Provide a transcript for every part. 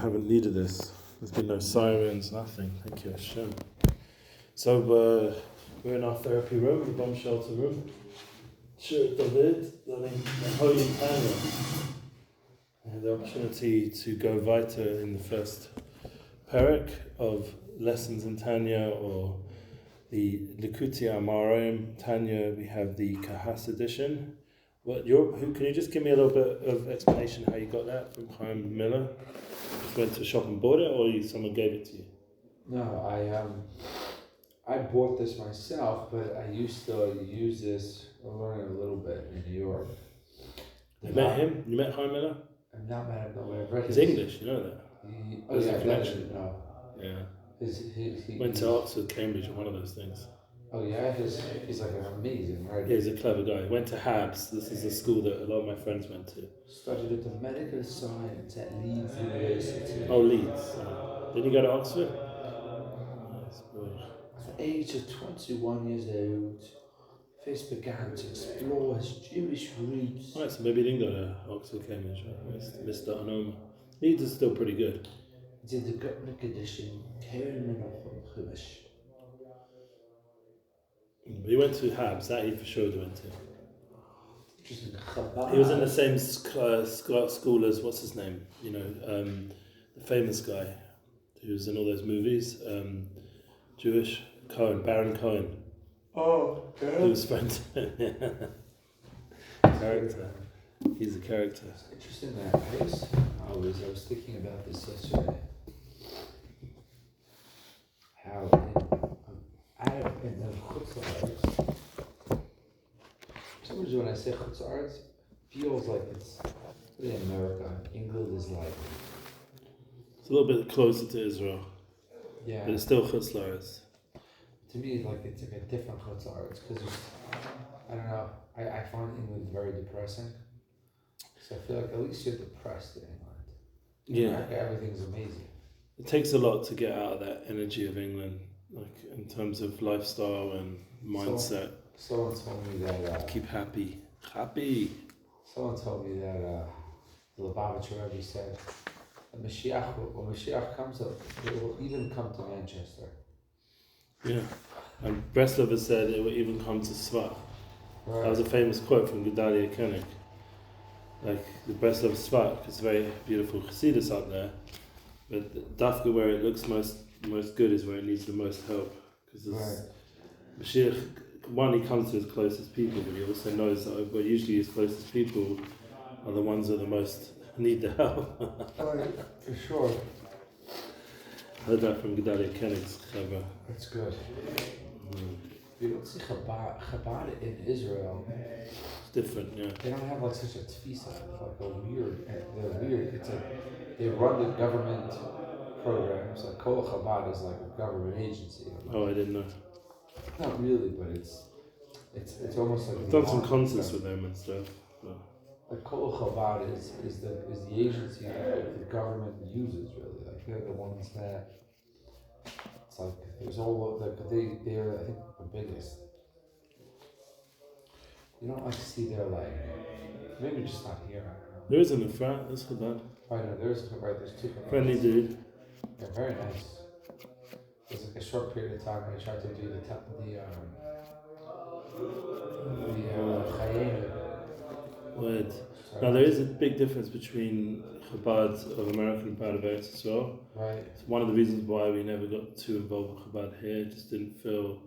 haven't needed this. There's been no sirens, nothing. Thank you, Hashem. So we're in our therapy room, the bomb shelter room. Shevat David, learning the Holy Tanya. I had the opportunity to go weiter in the first Perek of lessons in Tanya, or the Likutei Amarim Tanya. We have the Kahas edition. Can you just give me a little bit of explanation how you got that from Chaim Miller? Just went to a shop and bought it, or someone gave it to you? No, I bought this myself, but I used to use this. I'm learning a little bit in New York. You met him? You met Chaim Miller? I've not met him. No, I've read He's English, you know that. There's a connection. No. Yeah. He went to Oxford, Cambridge, one of those things. Oh yeah, he's like an amazing writer. Yeah, he's a clever guy. Went to Habs. This is a school that a lot of my friends went to. Studied at the medical science at Leeds University. Oh, Leeds. Did he go to Oxford? Nice, brilliant. At the age of 21 years old, first began to explore his Jewish roots. Right, so maybe he didn't go to Oxford, Cambridge, right? Mr. Anoma. Leeds is still pretty good. He did the Gutnick edition, Karen Menachem Chumash. He went to Habs, that he for sure went to. Chabad. He was in the same school as, what's his name? You know, the famous guy who was in all those movies, Jewish, Baron Cohen. Oh, yeah. Who was friends. Character. He's a character. It's interesting that I was thinking about this yesterday. How in the Chutz La'aretz, for some reason when I say Chutz La'aretz, it feels like it's in America. England is like... It's a little bit closer to Israel. Yeah. But it's still Chutz La'aretz. To me, like it's like a different Chutz La'aretz, because I don't know, I find England very depressing. So I feel like at least you're depressed in England. In America, everything's amazing. It takes a lot to get out of that energy of England, like in terms of lifestyle and mindset. Someone told me that... keep happy. Happy! Someone told me that the Lubavitcher Rebbe said, when Mashiach comes up, it will even come to Manchester. Yeah, and Breslover said it will even come to Shevat. Right. That was a famous quote from Gedalia Koenig. Like the Breslov Shevat, it's very beautiful Chassidus up there, but Dafka where it looks most good is where it needs the most help. Because Mashiach, one, he comes to his closest people, but he also knows that usually his closest people are the ones that the most need the help. Right, for sure. I heard that from Gedalia Koenig's Chabad. That's good. You don't see Chabad in Israel. It's different, yeah. They don't have like such a tfisa, like a weird. They're weird. It's like they run the government programs. Like Kol Chabad is like a government agency. Oh, I didn't know. Not really, but it's almost like. I've done some concerts with them and stuff. But. Like Kol Chabad is the agency that the government uses, really. Like they're the ones that. It's like there's all the they're I think the biggest. You don't like see their like maybe just not here. There is an Efrat, that's Chabad. I know there's two. Friendly dude. They're very nice. There's like a short period of time I tried to do the Chayenu. Word. Now there is a big difference between Chabad of American and Chabad of Eretz as well. Right. It's one of the reasons why we never got too involved with Chabad here. It just didn't feel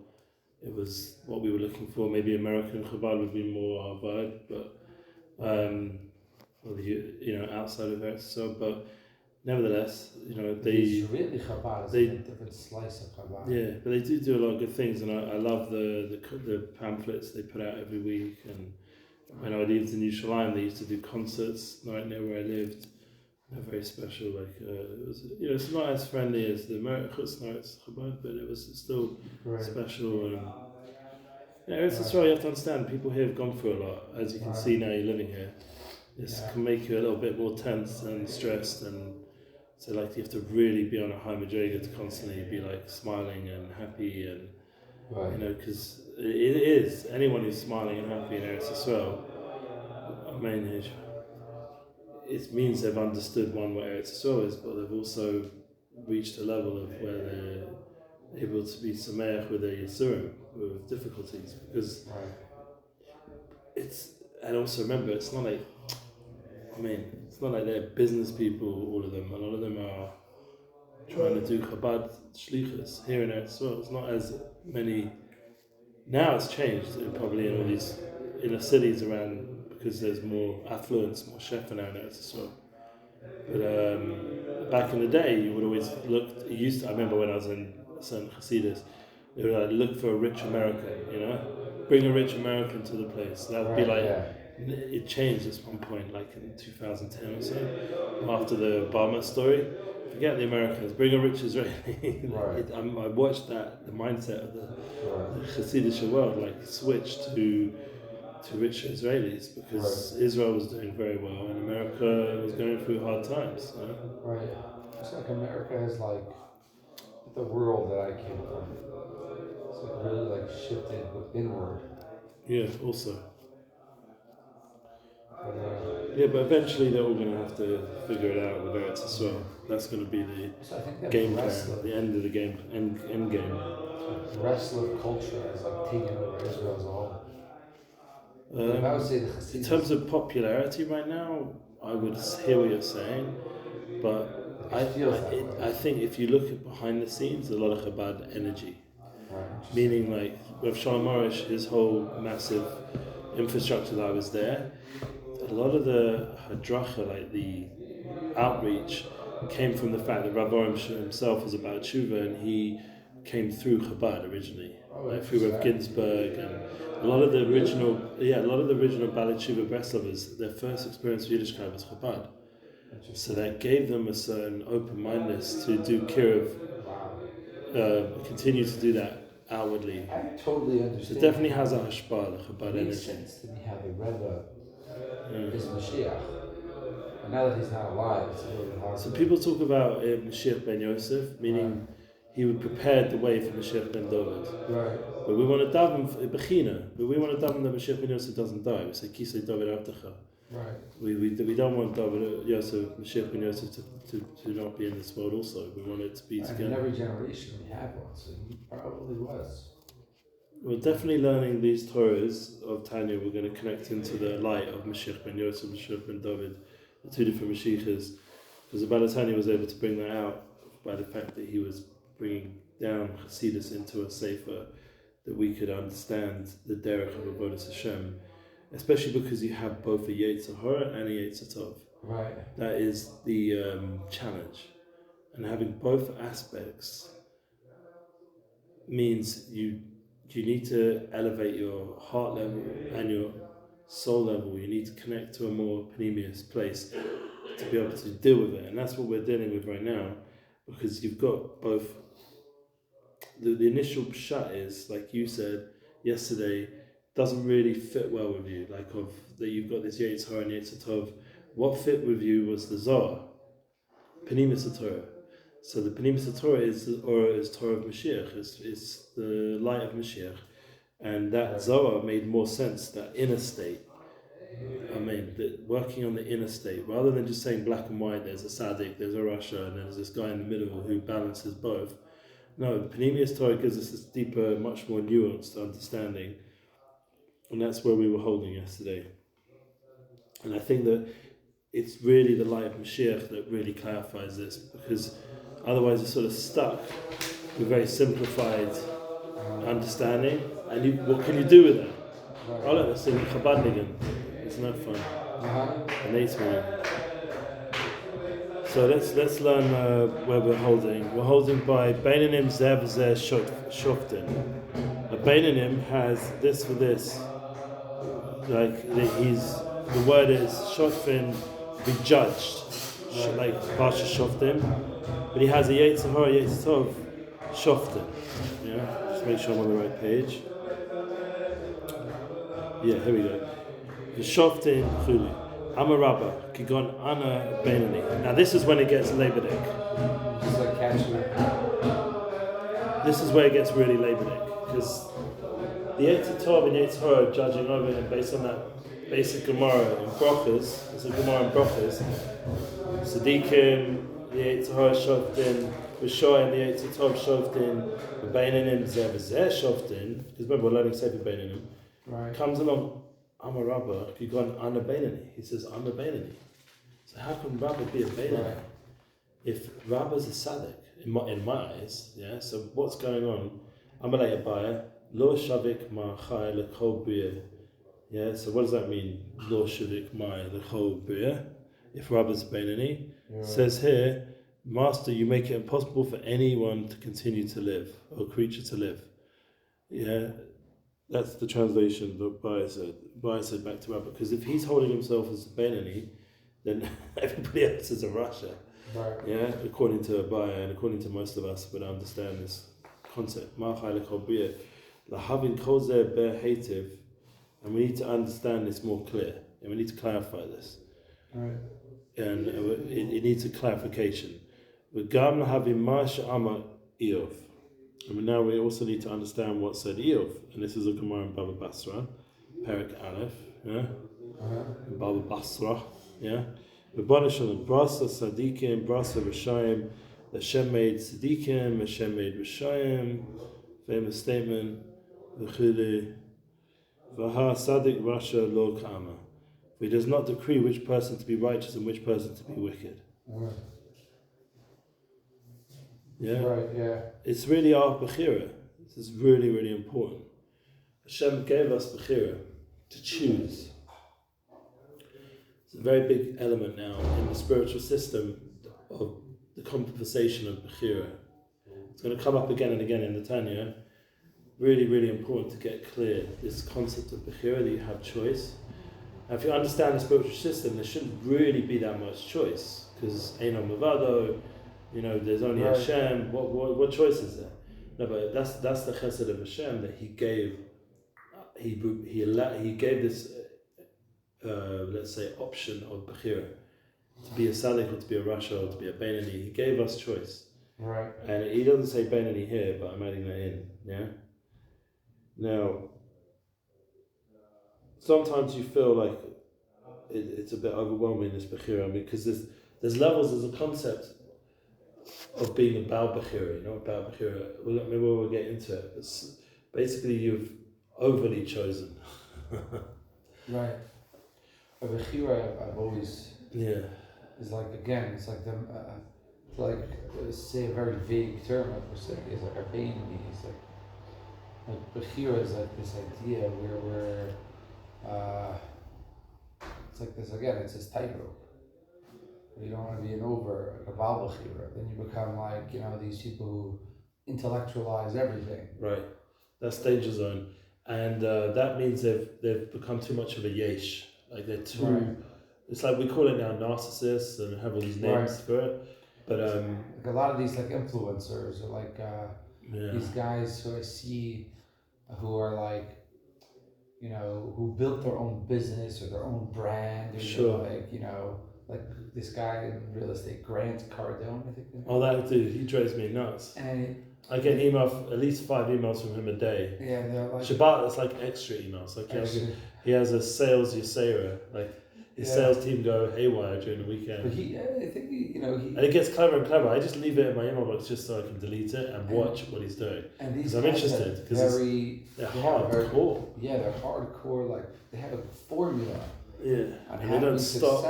it was what we were looking for. Maybe American Chabad would be more our vibe, but outside of Eretz. So, but nevertheless, really Chabad is a different slice of Chabad. Yeah, but they do a lot of good things, and I love the pamphlets they put out every week. And when I lived in Yerushalayim, they used to do concerts right near where I lived. They're very special. Like it was, it's not as friendly as the American Chabad, but it was still special. And it's just right. You have to understand. People here have gone through a lot, as you can see now. You're living here. This can make you a little bit more tense and stressed, and so like you have to really be on a high madriga to constantly be like smiling and happy, and because it is anyone who's smiling and happy in Eretz Yisrael. I mean, it means they've understood one what Eretz Yisrael is, but they've also reached a level of where they're able to be sameach with their yisurim, with difficulties, because it's. And also remember, it's not like they're business people. All of them. A lot of them are trying to do Chabad shlichus here in Eretz Yisrael. It's not as many. Now it's changed, probably in all these inner cities around, because there's more affluence, more chef now in Eretz Yisrael. But back in the day, you would always look. I remember when I was in certain Hasidus, they would like, look for a rich American, bring a rich American to the place. That would be like, it changed at one point, like in 2010 or so, after the Obama story. Forget the Americans, bring a rich Israeli. I watched that, the mindset of the Hasidic world, like switch to rich Israelis, because Israel was doing very well and America was going through hard times. Right. It's like America has like the world that I came from. It's like really like shifted inward. Yeah, also. But eventually they're all going to have to figure it out with Eretz Yisrael. That's going to be the game plan, the end of the game, end game. The rest of culture is like taking over Israel as a whole. I would say in terms of popularity right now, I would hear what you're saying, but I think if you look at behind the scenes, a lot of Chabad energy. Meaning, like with Shalom Arush, his whole massive infrastructure that was there, a lot of the hadracha, like the outreach, came from the fact that Rav Arush himself was about tshuva, and he came through Chabad originally, through Rav Ginsburg, and a lot of the original Baalei Tshuva Breslovers, their first experience with Yiddishkeit was Chabad. So that gave them a certain open-mindedness to do kiruv, continue to do that outwardly. I totally understand. It definitely has a hashpah, the Chabad energy. It makes sense to me how the Rebbe is Mashiach. And now that he's not alive, it's a little bit hard. So people talk about Mashiach ben Yosef, meaning he would prepare the way for Mashiach ben David. Right. But we want to daven bechina. But we want to daven that Mashiach ben Yosef doesn't die. We say Kisei David Avtecha. Right. We don't want David Yosef, Mashiach ben Yosef to not be in this world. Also, we want it to be together. In every generation we have one, so he probably was. We're definitely learning these Torahs of Tanya. We're going to connect into the light of Mashiach ben Yosef, Mashiach ben David, the two different Mashiachas, because the Baalei Tanya was able to bring that out by the fact that he was bringing down Hasidus into a sefer that we could understand the derech of Avodas Hashem, especially because you have both a Yetzer Hara and a Yetzer Tov. Right. That is the challenge, and having both aspects means you need to elevate your heart level and your soul level. You need to connect to a more panemius place to be able to deal with it, and that's what we're dealing with right now, because you've got both. The initial pshat is, like you said yesterday, doesn't really fit well with you, like of that you've got this Yetzer Hara and Yetzer Tov. What fit with you was the Zohar, Panemius Torah. So the Panemius Torah is Torah of Mashiach, it's the light of Mashiach, and that Zohar made more sense, that inner state. Working on the inner state, rather than just saying black and white, there's a Tzaddick, there's a Rasha, and there's this guy in the middle who balances both. No, the Panemius Torah gives us this deeper, much more nuanced understanding, and that's where we were holding yesterday. And I think that it's really the light of Mashiach that really clarifies this, because otherwise you're sort of stuck with very simplified understanding, and what can you do with that? Oh look, that's in Chabadnigan. It's no fun. An 8 minute. So let's learn where we're holding. We're holding by Beinonim Zev Zeh Shoftin. A Beinonim has this for this. Like the word is Shoftin, be judged, like Pasha Shoftim. But he has a Yetzer Hara, Yetzer Tov, Shoftin. Yeah, just make sure I'm on the right page. Yeah, here we go. The Shoftin Chuli. I'm a rabba, Kigon Ana Benoni. Now this is when it gets Lebedik. Just like catching it. This is where it gets really Lebedik, because the Yetzer Tov and Yetzer Hara are judging over him based on that basic Gemara in Brochus. It's a Gemara in Brochus. Tzaddikim, the Eitzahar Shoftin, Rishoyim, the Eitzah Shoftin, the Beinanim, Zeh Shoftin, because remember we're learning Sefer Beinanim, comes along, I'm a Rabba, if you go on a Benoni, he says, I'm a Benoni. So how can Rabba be a Benoni? Right. If Rabba's a Tzaddick, in my eyes, yeah, so what's going on? Amalei Abaya, Lo Shavik Ma'achai L'Chol B'yeh. Yeah, so what does that mean? Lo Shavik Ma'achai L'Chol B'yeh. If Rabba's Benoni, says here, Master, you make it impossible for anyone to continue to live, or a creature to live. Yeah, that's the translation that Baya said back to Rabba. Because if he's holding himself as a Benoni, then everybody else is a Rasha. Right. Yeah, according to Baya and according to most of us would understand this concept. And we need to understand this more clear. And we need to clarify this. Right. And it needs a clarification. And now we also need to understand what said Eov. And this is a Gemara in Baba Basra, Perek Aleph, yeah? Baba Basra, yeah? Rebbeinu Shalom, Brasa Tzaddikim, Brasa Rishayim, Hashem made Tzaddikim, Hashem made Rishayim, famous statement, V'chili, V'ha Tzaddik Rasha Lo Kama. For he does not decree which person to be righteous and which person to be wicked. Yeah? Right, yeah. It's really our Bechira. This is really, really important. Hashem gave us Bechira to choose. It's a very big element now in the spiritual system of the conversation of Bechira. It's going to come up again and again in the Tanya. Really, really important to get clear this concept of Bechira, that you have choice. Now, if you understand the spiritual system, there shouldn't really be that much choice, because Eino Mavado, there's only Hashem. What choice is there? No, but that's the chesed of Hashem that He gave. He gave this, let's say, option of Bechira, to be a Tzaddik or to be a Rasha or to be a Benoni. He gave us choice. Right. And He doesn't say Benoni here, but I'm adding that in. Yeah. Now, sometimes you feel like it's a bit overwhelming, this Bechira, because there's levels, there's a concept of being a Baal Bechira, Baal Bechira. Maybe we'll get into it. It's basically, you've overly chosen. Right. A Bechira, I've always... Yeah. It's like, again, it's like say a very vague term, like we're saying, it's like a Benoni. It's like Bechira is like this idea where we're... it's like this, again, it's this tightrope. You don't want to be an like a Baal Bechira. Then you become like, these people who intellectualize everything. Right. That's danger zone. And that means they've become too much of a yesh. Like they're too... Right. It's like we call it now narcissists and have all these names for it. But like a lot of these like influencers or like these guys who I see who are like, who built their own business or their own brand. Or sure. Like this guy in real estate, Grant Cardone, I think. Oh, that dude, he drives me nuts. And I get at least 5 emails from him a day. Yeah, they're like... Shabbat, it's like extra emails. Like he has a sales Yisera. Like his sales team go haywire during the weekend. But I think and it gets clever and clever. I just leave it in my email box just so I can delete it and watch what he's doing. And these I'm interested because they're hardcore. Yeah, they're hardcore. Like they have a formula. Yeah, and they don't stop.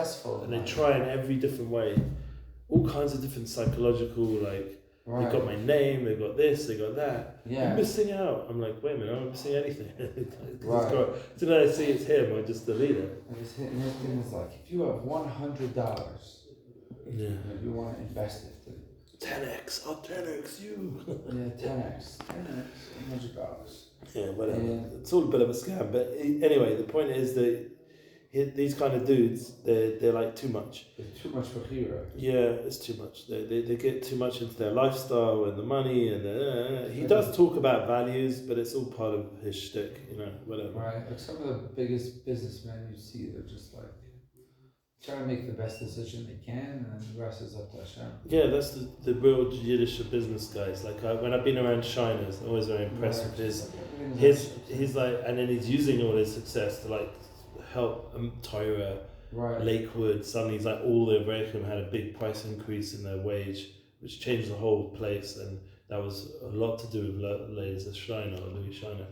And they try in every different way, all kinds of different psychological, like they've got my name, they've got this, they got that. Yeah, I'm missing out. I'm like, wait a minute, I'm not missing anything. As soon as I see it's him, I just delete it. And his thing is like, if you have $100, you want to invest it. 10x, I'll 10x you. Yeah, 10x, $100. Yeah, whatever. It's all a bit of a scam, but anyway, the point is that. These kind of dudes, they're like too much. It's too much for hero. Yeah, it's too much. They get too much into their lifestyle and the money and he does talk about values, but it's all part of his shtick, whatever. Right, like some of the biggest businessmen you see, they're just like trying to make the best decision they can, and then the rest is up to Hashem. Yeah, that's the real Yiddish business guys. Like when I've been around Shiners, I'm always very impressed with he's like, and then he's using all his success to like help Torah, Right. Lakewood. Suddenly, it's like all the Avrechim had a big price increase in their wage, which changed the whole place, and that was a lot to do with Louis Shiner.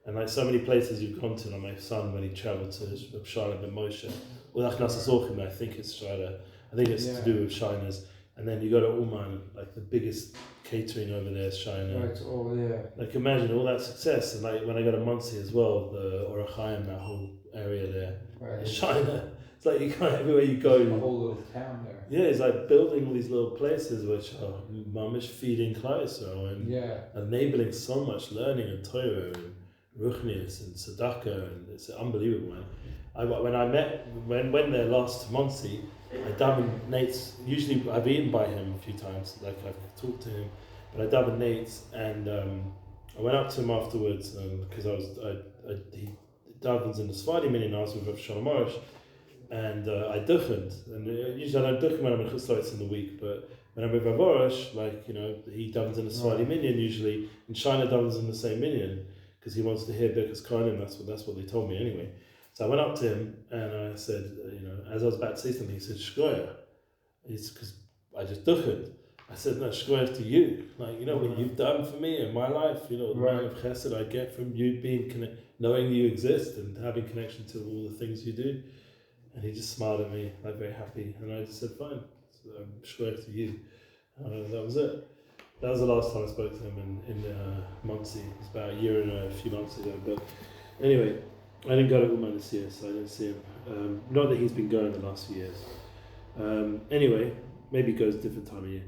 And like so many places you've gone to, like my son when he travelled to Shiner and Moshe, well, I think it's Shiner. I think it's to do with Shiners. And then you go to Uman, like the biggest catering over there is Shiner. Right. Oh yeah. Like imagine all that success, and like when I go to Muncie as well, the Orachaim, that whole area there, Right. it's Shiner. It's like you can't, everywhere you go. A whole little town there. Yeah, it's like building all these little places which are mamish feeding Klal Yisrael and enabling so much learning and Torah and Ruchnius and Tzedakah, and it's unbelievable, man. When they're last to Muncie, I daven Nate's. Usually, I've eaten by him a few times. Like I've talked to him, but I daven Nate's, and I went up to him afterwards because he davens in the Sephardi minyan. I was with Rav Shalom Arush, and I duchened. And usually I don't duchen when I'm in Chutzlaritz in the week, but when I'm with Rav Arush, like he davens in the Sephardi minyan usually, and Shiner davens in the same minyan because he wants to hear Birkas Kohanim. That's what they told me anyway. So I went up to him and I said, as I was about to say something, he said, Shkoya. It's because I just duchened. I said, no, Shkoya to you. Like, what you've done for me in my life, the amount of chesed I get from you knowing you exist and having connection to all the things you do. And he just smiled at me, like very happy. And I just said, fine, so, Shkoya to you. That was it. That was the last time I spoke to him in Muncie. It was about a year and a few months ago. But anyway, I didn't go to Uman this year, so I didn't see him. Not that he's been going the last few years. Anyway, maybe he goes different time of year.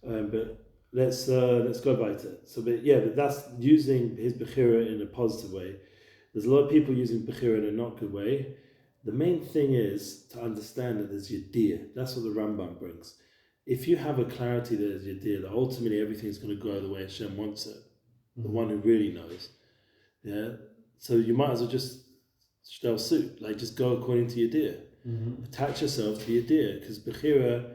But let's go by it. So, but that's using his Bechira in a positive way. There's a lot of people using Bechira in a not good way. The main thing is to understand that there's Yediyah. That's what the Rambam brings. If you have a clarity that there's Yediyah, that ultimately everything's going to go the way Hashem wants it, the one who really knows. Yeah. So you might as well just shtel suit, like just go according to Yediyah. Attach yourself to Yediyah, because Bechira,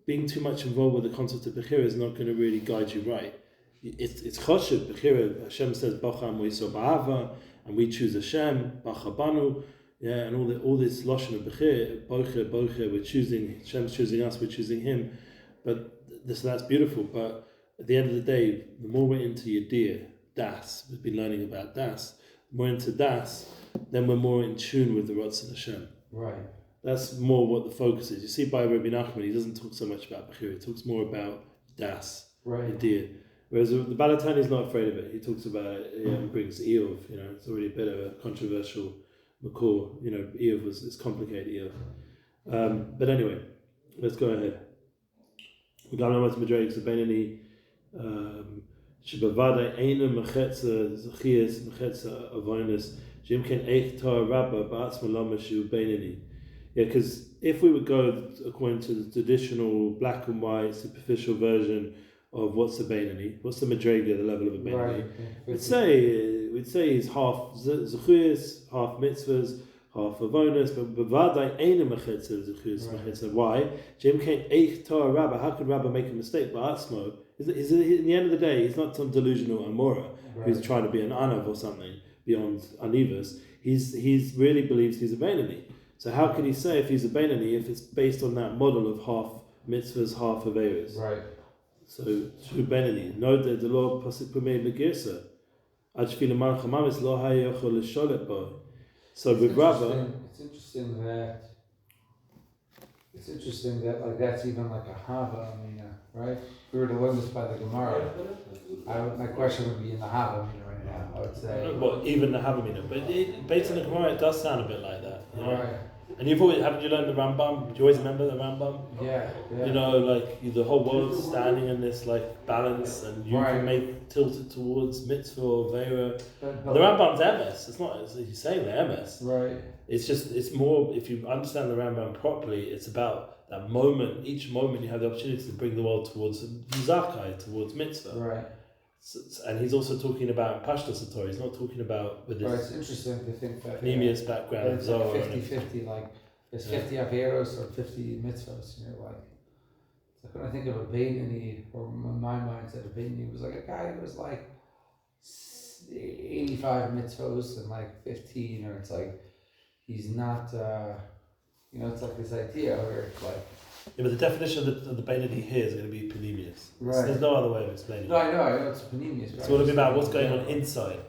being too much involved with the concept of Bechira is not going to really guide you right. It's choshev, Bechira. Hashem says Bacham Moiso Ba'ava, and we choose Hashem, Bachabanu, and all this lashon of Bechira, Boche, we're choosing, Hashem's choosing us, we're choosing Him. But that's beautiful. But at the end of the day, the more we're into Yediyah, Das, we've been learning about Das, more into Das, then we're more in tune with the Ratzon Hashem. Right. That's more what the focus is. You see by Rabbi Nachman, he doesn't talk so much about Bechira, he talks more about Das, Yediyah. Whereas the Balatani is not afraid of it. He talks about it and brings Eov, it's already a bit of a controversial Makor. Eov it's complicated, Eov. But anyway, let's go ahead. We got on to Madrig's, the Benoni, Shebavada Eina Mechetza Zachias Mechetza Avonis Jim Ken Eich Torah Rabba Ba'atzma Lamashu Benoni. Yeah, because if we would go according to the traditional black and white superficial version of what's the Benoni, what's the Madriga, the level of a Benoni, we'd say he's half Zachias, half mitzvahs, half avonis, but Bavada Eina Mechetza Zachias Mechetza. Why? Jim Ken Eich Torah Rabba. How could Rabba make a mistake? Ba'atzma. In the end of the day, he's not some delusional Amora who's trying to be an Anav or something beyond Anivas. He's really believes he's a Benoni. So how can he say if he's a Benoni if it's based on that model of half mitzvahs, half averas? Right. So true Benoni. Note that the law pasuk pumei begirsa. Ajfila malchamamis lo hayochol l'sholet bo. So with Rabba, it's interesting that like that's even like a Hava Amina, right? If we were to learn this by the Gemara, my question would be in the Hava Amina right now. I would say. Well, even the Hava Amina, but based on the Gemara, it does sound a bit like that. Right. And haven't you learned the Rambam? Do you always remember the Rambam? Yeah. The whole world's standing in this balance, and you can make tilted towards mitzvah or vera. The Rambam's emes. It's not. He's saying the emes. Right. It's more. If you understand the Rambam properly, it's about that moment. Each moment you have the opportunity to bring the world towards zakai, towards mitzvah. Right. And he's also talking about Pashtas Torah. He's not talking about with it's interesting to think that Pneumius background. It's like 50-50, like there's 50 Averos or 50 mitzvahs. It's like when I think of a Benoni, or in my mindset, a Benoni was like a guy who was like 85 mitzvahs and like 15, or it's like he's not. It's like this idea where it's like. Yeah, but the definition of the Benoni here is going to be panemius. Right. There's no other way of explaining No, it. I know it's panemius. It's going to be about what's going on inside.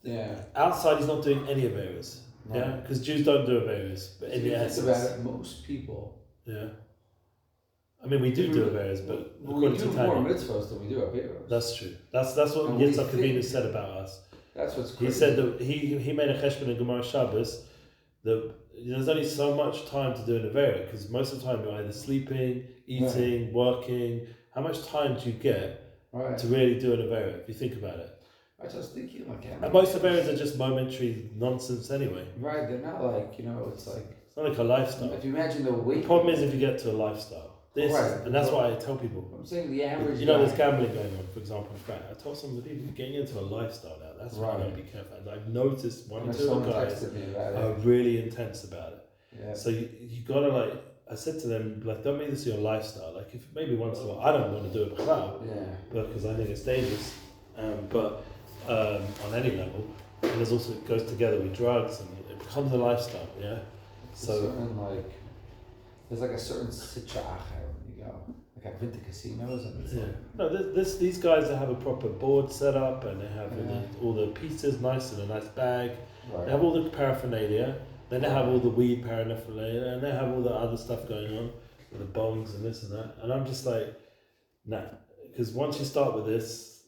Yeah. Outside, he's not doing any Averis. Right. Yeah, because Jews don't do Averis. But in the essence, think about it, most people. Yeah. I mean, we do Averis, but we do to more Tanya, mitzvahs than we do Averis. That's true. That's what Yitzhak Avinu said about us. That's what's crazy. He said that he made a cheshbon in Gemara Shabbos. There's only so much time to do an Avera because most of the time you're either sleeping, eating, working. How much time do you get to really do an Avera if you think about it? I was just thinking and most Averas are just momentary nonsense anyway. Right, they're not like, it's like... It's not like a lifestyle. If you imagine the weight... The problem is if you get to a lifestyle. And that's why I tell people. I'm saying the average... there's gambling going on, for example, in France. I told some of the people, getting into a lifestyle now, that's why I got to be careful. And I've noticed one or two of the guys are really intense about it. Yeah. So you got to I said to them, don't make this your lifestyle. If maybe once in a while, I don't want to do it because I think it's dangerous. But on any level, and there's also, it goes together with drugs and it becomes a lifestyle, yeah? So there's a certain sitchacher when you go. I've been to casinos and it's these guys that have a proper board set up and they have all the pieces nice in a nice bag. Right. They have all the paraphernalia. Then they have all the weed paraphernalia and they have all the other stuff going on with the bongs and this and that. And I'm just nah. Because once you start with this,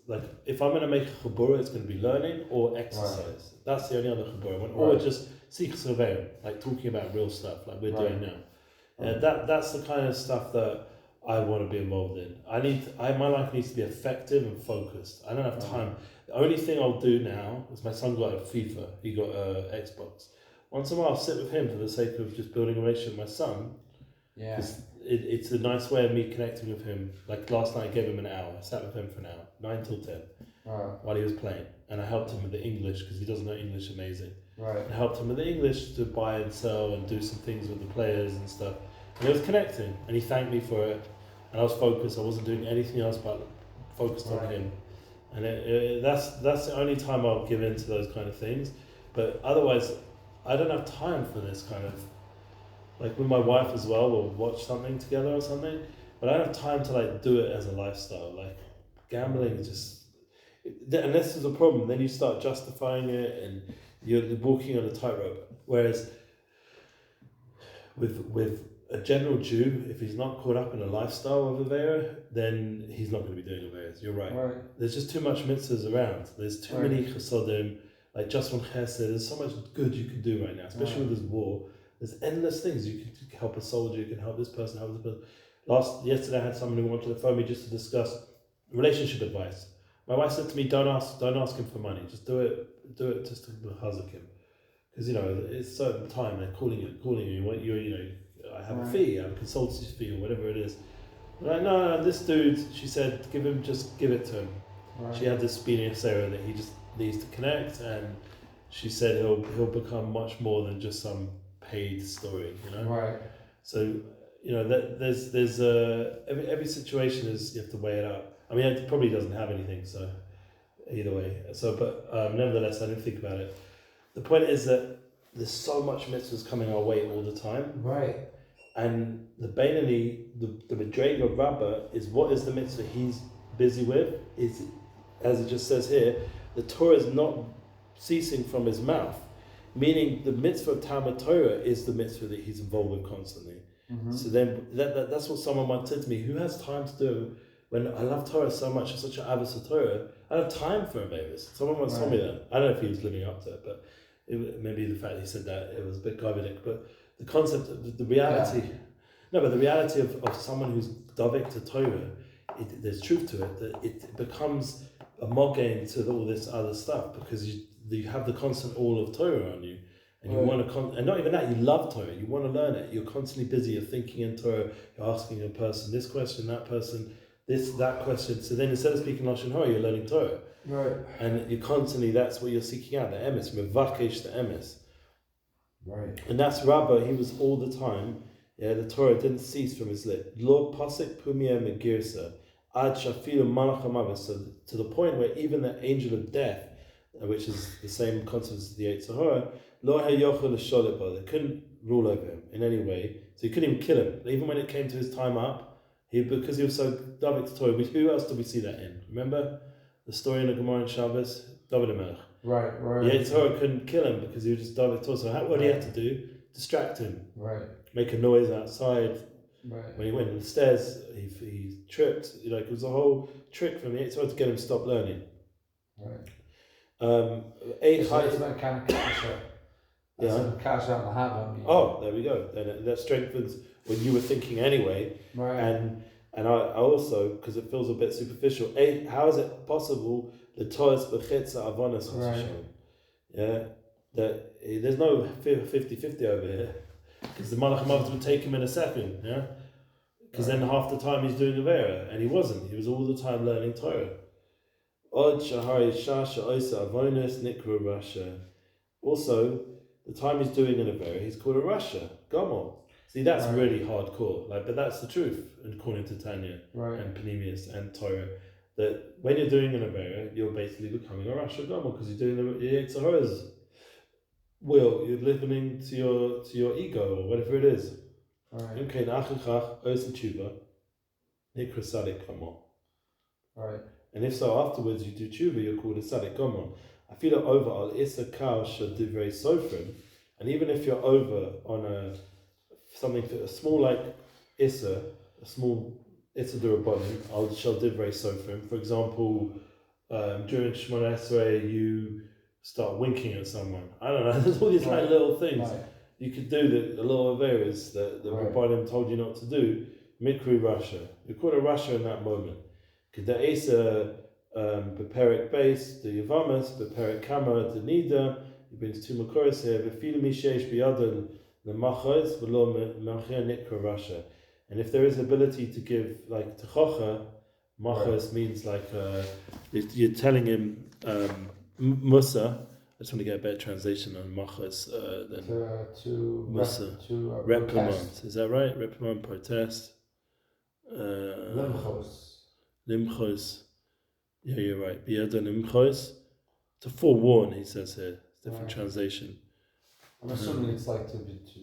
if I'm going to make a chabura, it's going to be learning or exercise. Right. That's the only other chabura. Or just sikh surveying, talking about real stuff like we're doing now. That's the kind of stuff that I want to be involved in. My life needs to be effective and focused. I don't have time. The only thing I'll do now is my son got a FIFA. He got a Xbox. Once in a while, I'll sit with him for the sake of just building a relationship with my son. Yeah. Because it's a nice way of me connecting with him. Last night, I gave him an hour. I sat with him for an hour, 9 till 10, while he was playing. And I helped him with the English because he doesn't know English amazing. Right. I helped him with the English to buy and sell and do some things with the players and stuff. And it was connecting. And he thanked me for it. And I was focused. I wasn't doing anything else but focused on him. And that's the only time I'll give in to those kind of things. But otherwise, I don't have time for this kind of, with my wife as well, we'll watch something together or something, but I don't have time to do it as a lifestyle. Gambling is just, unless there's a problem, then you start justifying it and you're walking on a tightrope. Whereas with a general Jew, if he's not caught up in a lifestyle of Avera, then he's not going to be doing Averas. You're right. There's just too much mitzvahs around. There's too many chasodim, just from chesed. There's so much good you can do right now, especially with this war. There's endless things. You can help a soldier, you can help this person, help this person. Yesterday I had someone who wanted to phone me just to discuss relationship advice. My wife said to me, don't ask him for money. Just do it just to hazak him. Because, it's certain time, they're calling you, I have a fee, I have a consultancy fee or whatever it is. But no, this dude, she said, give it to him. Right. She had this Bini Sarah that he just needs to connect, and she said he'll become much more than just some paid story, Right. So, there's every situation is, you have to weigh it up. I mean, it probably doesn't have anything, so either way. So, but nevertheless, I didn't think about it. The point is that there's so much mitzvahs coming our way all the time. Right. And the Benoni, the Madrega of Rabbah is what is the mitzvah he's busy with, is, as it just says here, the Torah is not ceasing from his mouth. Meaning the mitzvah of Talmud Torah is the mitzvah that he's involved with constantly. Mm-hmm. So then that's what someone once said to me, who has time to do, when I love Torah so much, I'm such an avis of Torah, I don't have time for Averis. Someone once told me that. I don't know if he was living up to it, but maybe the fact he said that, it was a bit Gavidic, but the concept of the reality, but the reality of someone who's davik to Torah, there's truth to it, that it becomes a mogain to all this other stuff, because you have the constant all of Torah on you, and you want to, and not even that, you love Torah, you want to learn it, you're constantly busy, you're thinking in Torah, you're asking a person this question, that person, that question, so then instead of speaking Lashon Hara, you're learning Torah. Right. And you constantly, that's what you're seeking out, the emes, mevakesh the emes. Right. And that's Rabbah, he was all the time, the Torah didn't cease from his lip. Lo pasik pumia megirsa, ad shafilu malach hamavis, so to the point where even the angel of death which is the same concept as the Yetzer Hara. Lo hayochel l'sholeh bo. They couldn't rule over him in any way, so you couldn't even kill him. Even when it came to his time up, because he was so David to Torah. Who else did we see that in? Remember the story in the Gemara in Shabbos? David Melech. Right. The Yetzer Hara couldn't kill him because he was just David Torah. So what he had to do? Distract him. Right. Make a noise outside. Right. When he went on the stairs, he tripped. It was a whole trick from the Yetzer Hara to get him to stop learning. Right. That's that kind of kasha. Yeah. Kasha on the Havam. Oh, there we go. And that strengthens what you were thinking anyway. Right. And I also, because it feels a bit superficial, how is it possible the Toras b'chitza avonas? Right. Yeah, that there's no 50-50 over here, because the Malach Mavs would take him in a second. Yeah, because then half the time he's doing Avera, and he wasn't. He was all the time learning Torah. Od shahari shasha oisa avonas nikru rasha. Also, the time he's doing an Avera, he's called a rasha, Gomel. See, that's really hardcore. But that's the truth, according to Tanya and Panemius and Torah, that when you're doing an Avera, you're basically becoming a rasha Gomel, because you're doing the Yetzer Hara's will. You're living to your ego or whatever it is. Okay, nachachach oisa tshuva nikra Tzaddick Gomel. Right. And if so, afterwards you do tshuva, you're called a Tzaddick Gomel. I feel it over al isa kal shadivrei sofrim, and even if you're over on something a small like issa, a small issa durabonim al shal divrei sofrim. For example, during Shemona Esrei you start winking at someone. I don't know. There's all these little things you could do that a lot of areas that the Rabbanim told you not to do. Mikru Rasha. You're called a Rasha in that moment. The Asa Perek base, the Yavamas, the Perek Kama, the Nida. He brings two Makoros here. V'filu mishesh biyadon the Machos v'lo Machia Nikra Rasha. And if there is ability to give Techocha, Machos means you're telling him Musa. I just want to get a better translation on Machos than Musa. Reprimand. Is that right? Reprimand, protest. Limchos. Yeah, you're right. Biyadon limchos. To forewarn, he says here. It's a different translation. I'm assuming it's to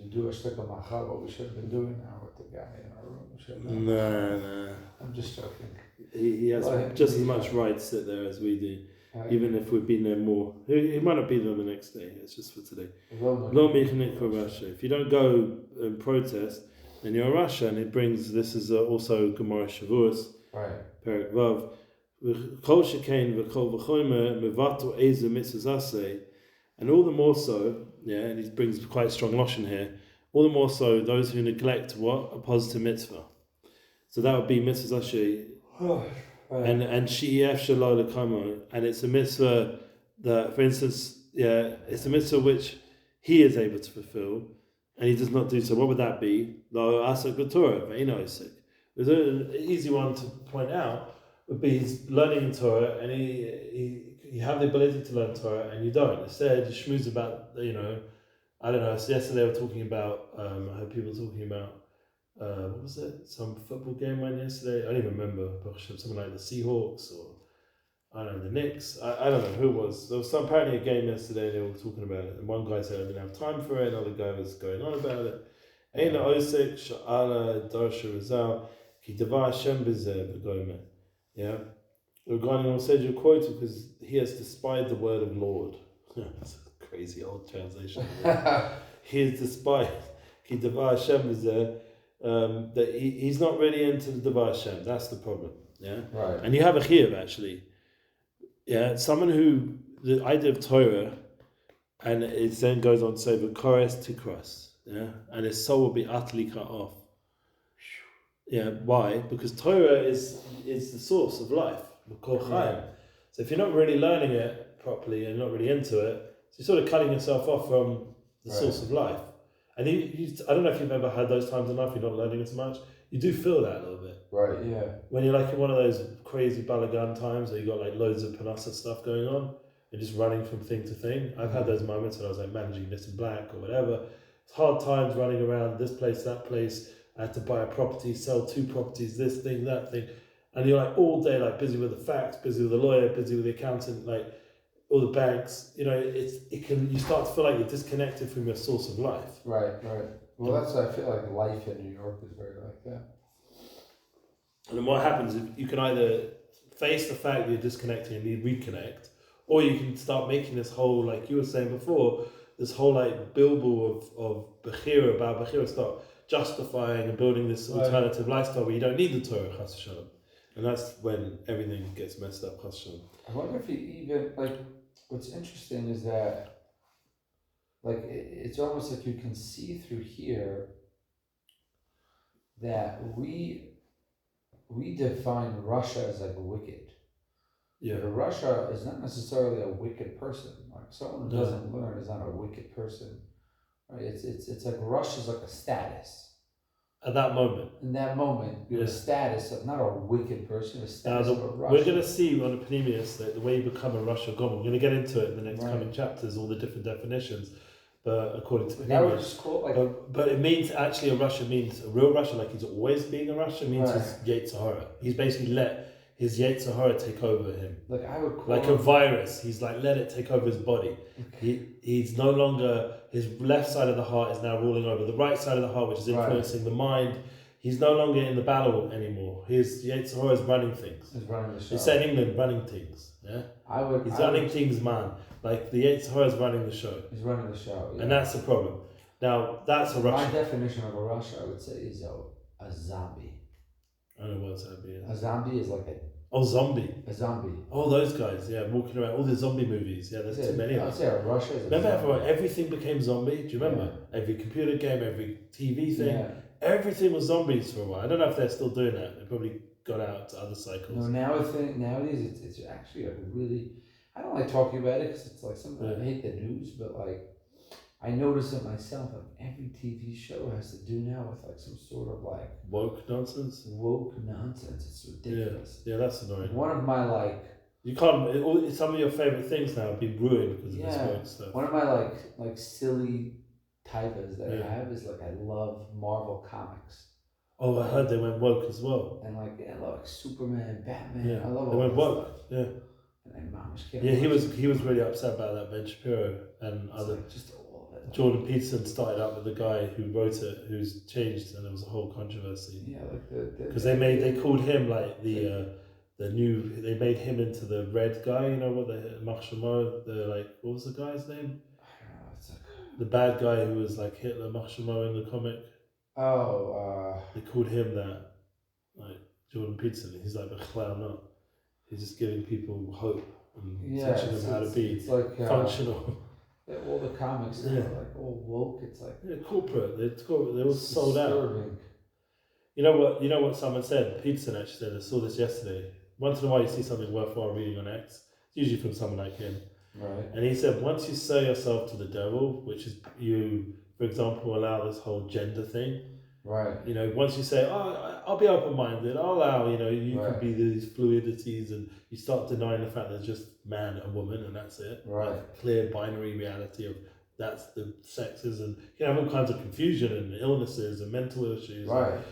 do a shtick of machal, what we should have been doing now with the guy in our room. No. I'm just joking. He has just as much right to sit there as we do. Even if we've been there more. He might not be there the next day. It's just for today. If you don't go and protest, then you're a Rasha, and it brings, this is also Gemara Shavuos, Perek Vav, Kol Shekain v'Kol V'chomer Mevato Eza Mitzvah, and all the more so, and he brings quite strong lotion here, all the more so those who neglect what? A positive mitzvah. So that would be Mitzvah Zashe, and She'ef Shalom Lekamo, and it's a mitzvah that, for instance, it's a mitzvah which he is able to fulfill, and he does not do so. What would that be? Lo asak b'Torah, ve'ino osik. There's an easy one to point out would be he's learning in Torah, and you have the ability to learn Torah, and you don't. Instead, you schmooze about, I don't know. So yesterday we were talking about, I heard people talking about, what was it? Some football game went yesterday. I don't even remember. Something like the Seahawks or I don't know, the Knicks. I don't know who it was. There was apparently a game yesterday. They were talking about it, and one guy said I didn't have time for it. Another guy was going on about it. Eina osek sha'ala darsha rizal ki davar Hashem b'zeh b'goyme. Yeah, Regarding said you quote because he has despised the word of Lord. That's a crazy old translation. He is despised. Ki davar Hashem b'zeh. That he's not really into the Devar Hashem. That's the problem. Yeah, right. And you have a chiyuv actually. Yeah, someone who the idea of Torah, and it then goes on to say v'kores tikras. Yeah, and his soul will be utterly cut off. Yeah, why? Because Torah is the source of life. Yeah. So if you're not really learning it properly and not really into it, so you're sort of cutting yourself off from the source of life. And I don't know if you've ever had those times in life you're not learning it so much. You do feel that a little bit. Right, yeah. When you're in one of those crazy balagan times where you got loads of panasa stuff going on and just running from thing to thing. I've had those moments when I was managing this in black or whatever. It's hard times running around this place, that place. I had to buy a property, sell 2 properties, this thing, that thing. And you're all day busy with the facts, busy with the lawyer, busy with the accountant. all the banks, you start to feel like you're disconnected from your source of life. Right. Well, that's why I feel like life in New York is very like that. And then what happens is you can either face the fact that you're disconnecting and need reconnect, or you can start making this whole, like you were saying before, this whole like billboard of Bechira, about Bechira, start justifying and building this alternative lifestyle where you don't need the Torah, Chas Shalom. And that's when everything gets messed up, Chas Shalom. I wonder if you even, like, what's interesting is that, like, it's almost like you can see through here that we define Russia as like wicked. Yeah. But Russia is not necessarily a wicked person. Like someone who doesn't learn is not a wicked person. Right? It's like Russia's like a status. At that moment. In that moment, you're a status of not a wicked person, a status of a Russian. We're going to see on the Panemius that the way you become a Russia Gomer. We're going to get into it in the next coming chapters, all the different definitions. But according to Panemius, but it means actually a Russia means a real Russia, like he's always being a Russia, means his Yetzer Hara. He's basically let his Yetzer Hara take over him. Like I would call like a virus. He's like let it take over his body. Okay. He's no longer, his left side of the heart is now ruling over the right side of the heart, which is influencing the mind. He's no longer in the battle anymore. His Yetzer Hara is running things. He's running the show. He said England running things. Yeah. He's running things, man. Like the Yetzer Hara is running the show. He's running the show. Yeah. And that's the problem. Now that's a Russia. My definition of a Russia, I would say, is a zombie. I don't know what a zombie is. A zombie is like zombie. A zombie. Oh, those guys, walking around, all the zombie movies. Yeah, there's too many of them. I'd say Russia is remember everything became zombie? Do you remember? Yeah. Every computer game, every TV thing, everything was zombies for a while. I don't know if they're still doing that. They probably got out to other cycles. No, nowadays it's actually a really, I don't like talking about it because it's like something, I hate the news, but like, I notice it myself, like every TV show has to do now with like some sort of like woke nonsense. It's ridiculous. Yeah, that's annoying. One of my like, you can't. Some of your favorite things now have been ruined because of this woke stuff. One of my like silly typos that I have is like I love Marvel comics. Oh, I heard they went woke as well. And like I love like Superman, Batman. Yeah, I love all they went woke. Stuff. Yeah. And my mom was he was really upset about that. Ben Shapiro and other. Like just all of it. Jordan Peterson started out with the guy who wrote it, who's changed, and there was a whole controversy. Yeah, like because they called him like the new. They made him into the red guy. You know what the Machshamo, what was the guy's name? I don't know. It's like the bad guy who was like Hitler Machshamo in the comic. They called him that, like Jordan Peterson. He's like a clown up. He's just giving people hope and teaching them how to be functional. All the comics are like all woke. It's like corporate. They all sold out. You know what someone said? Peterson actually said. I saw this yesterday. Once in a while, you see something worthwhile reading on X. It's usually from someone like him. Right. And he said, once you sell yourself to the devil, which is you, for example, allow this whole gender thing. Right. Once you say, I'll be open-minded, I'll allow, you can be these fluidities, and you start denying the fact there's just man and woman and that's it. Right. Like clear binary reality of that's the sexes, and you can have all kinds of confusion and illnesses and mental issues. Right. And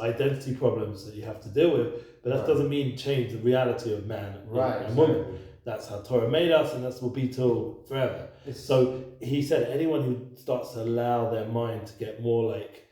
identity problems that you have to deal with, but that doesn't mean change the reality of man and woman. That's how Torah made us, and that's will be till forever. So he said anyone who starts to allow their mind to get more like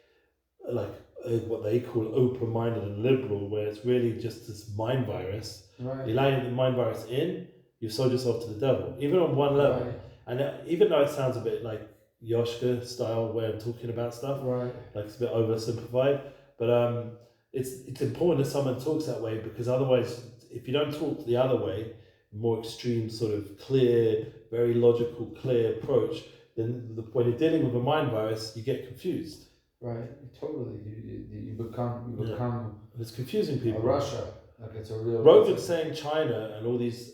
what they call open-minded and liberal, where it's really just this mind virus. Right. You allow the mind virus in, you've sold yourself to the devil, even on one level. Right. And even though it sounds a bit like Yoshka style way of talking about stuff, right, like it's a bit oversimplified, but it's important that someone talks that way, because otherwise, if you don't talk the other way, more extreme sort of clear, very logical, clear approach, then when you're dealing with a mind virus, you get confused. Right, totally. You become. It's confusing people. Russia, like it's a real. Rogan's saying China and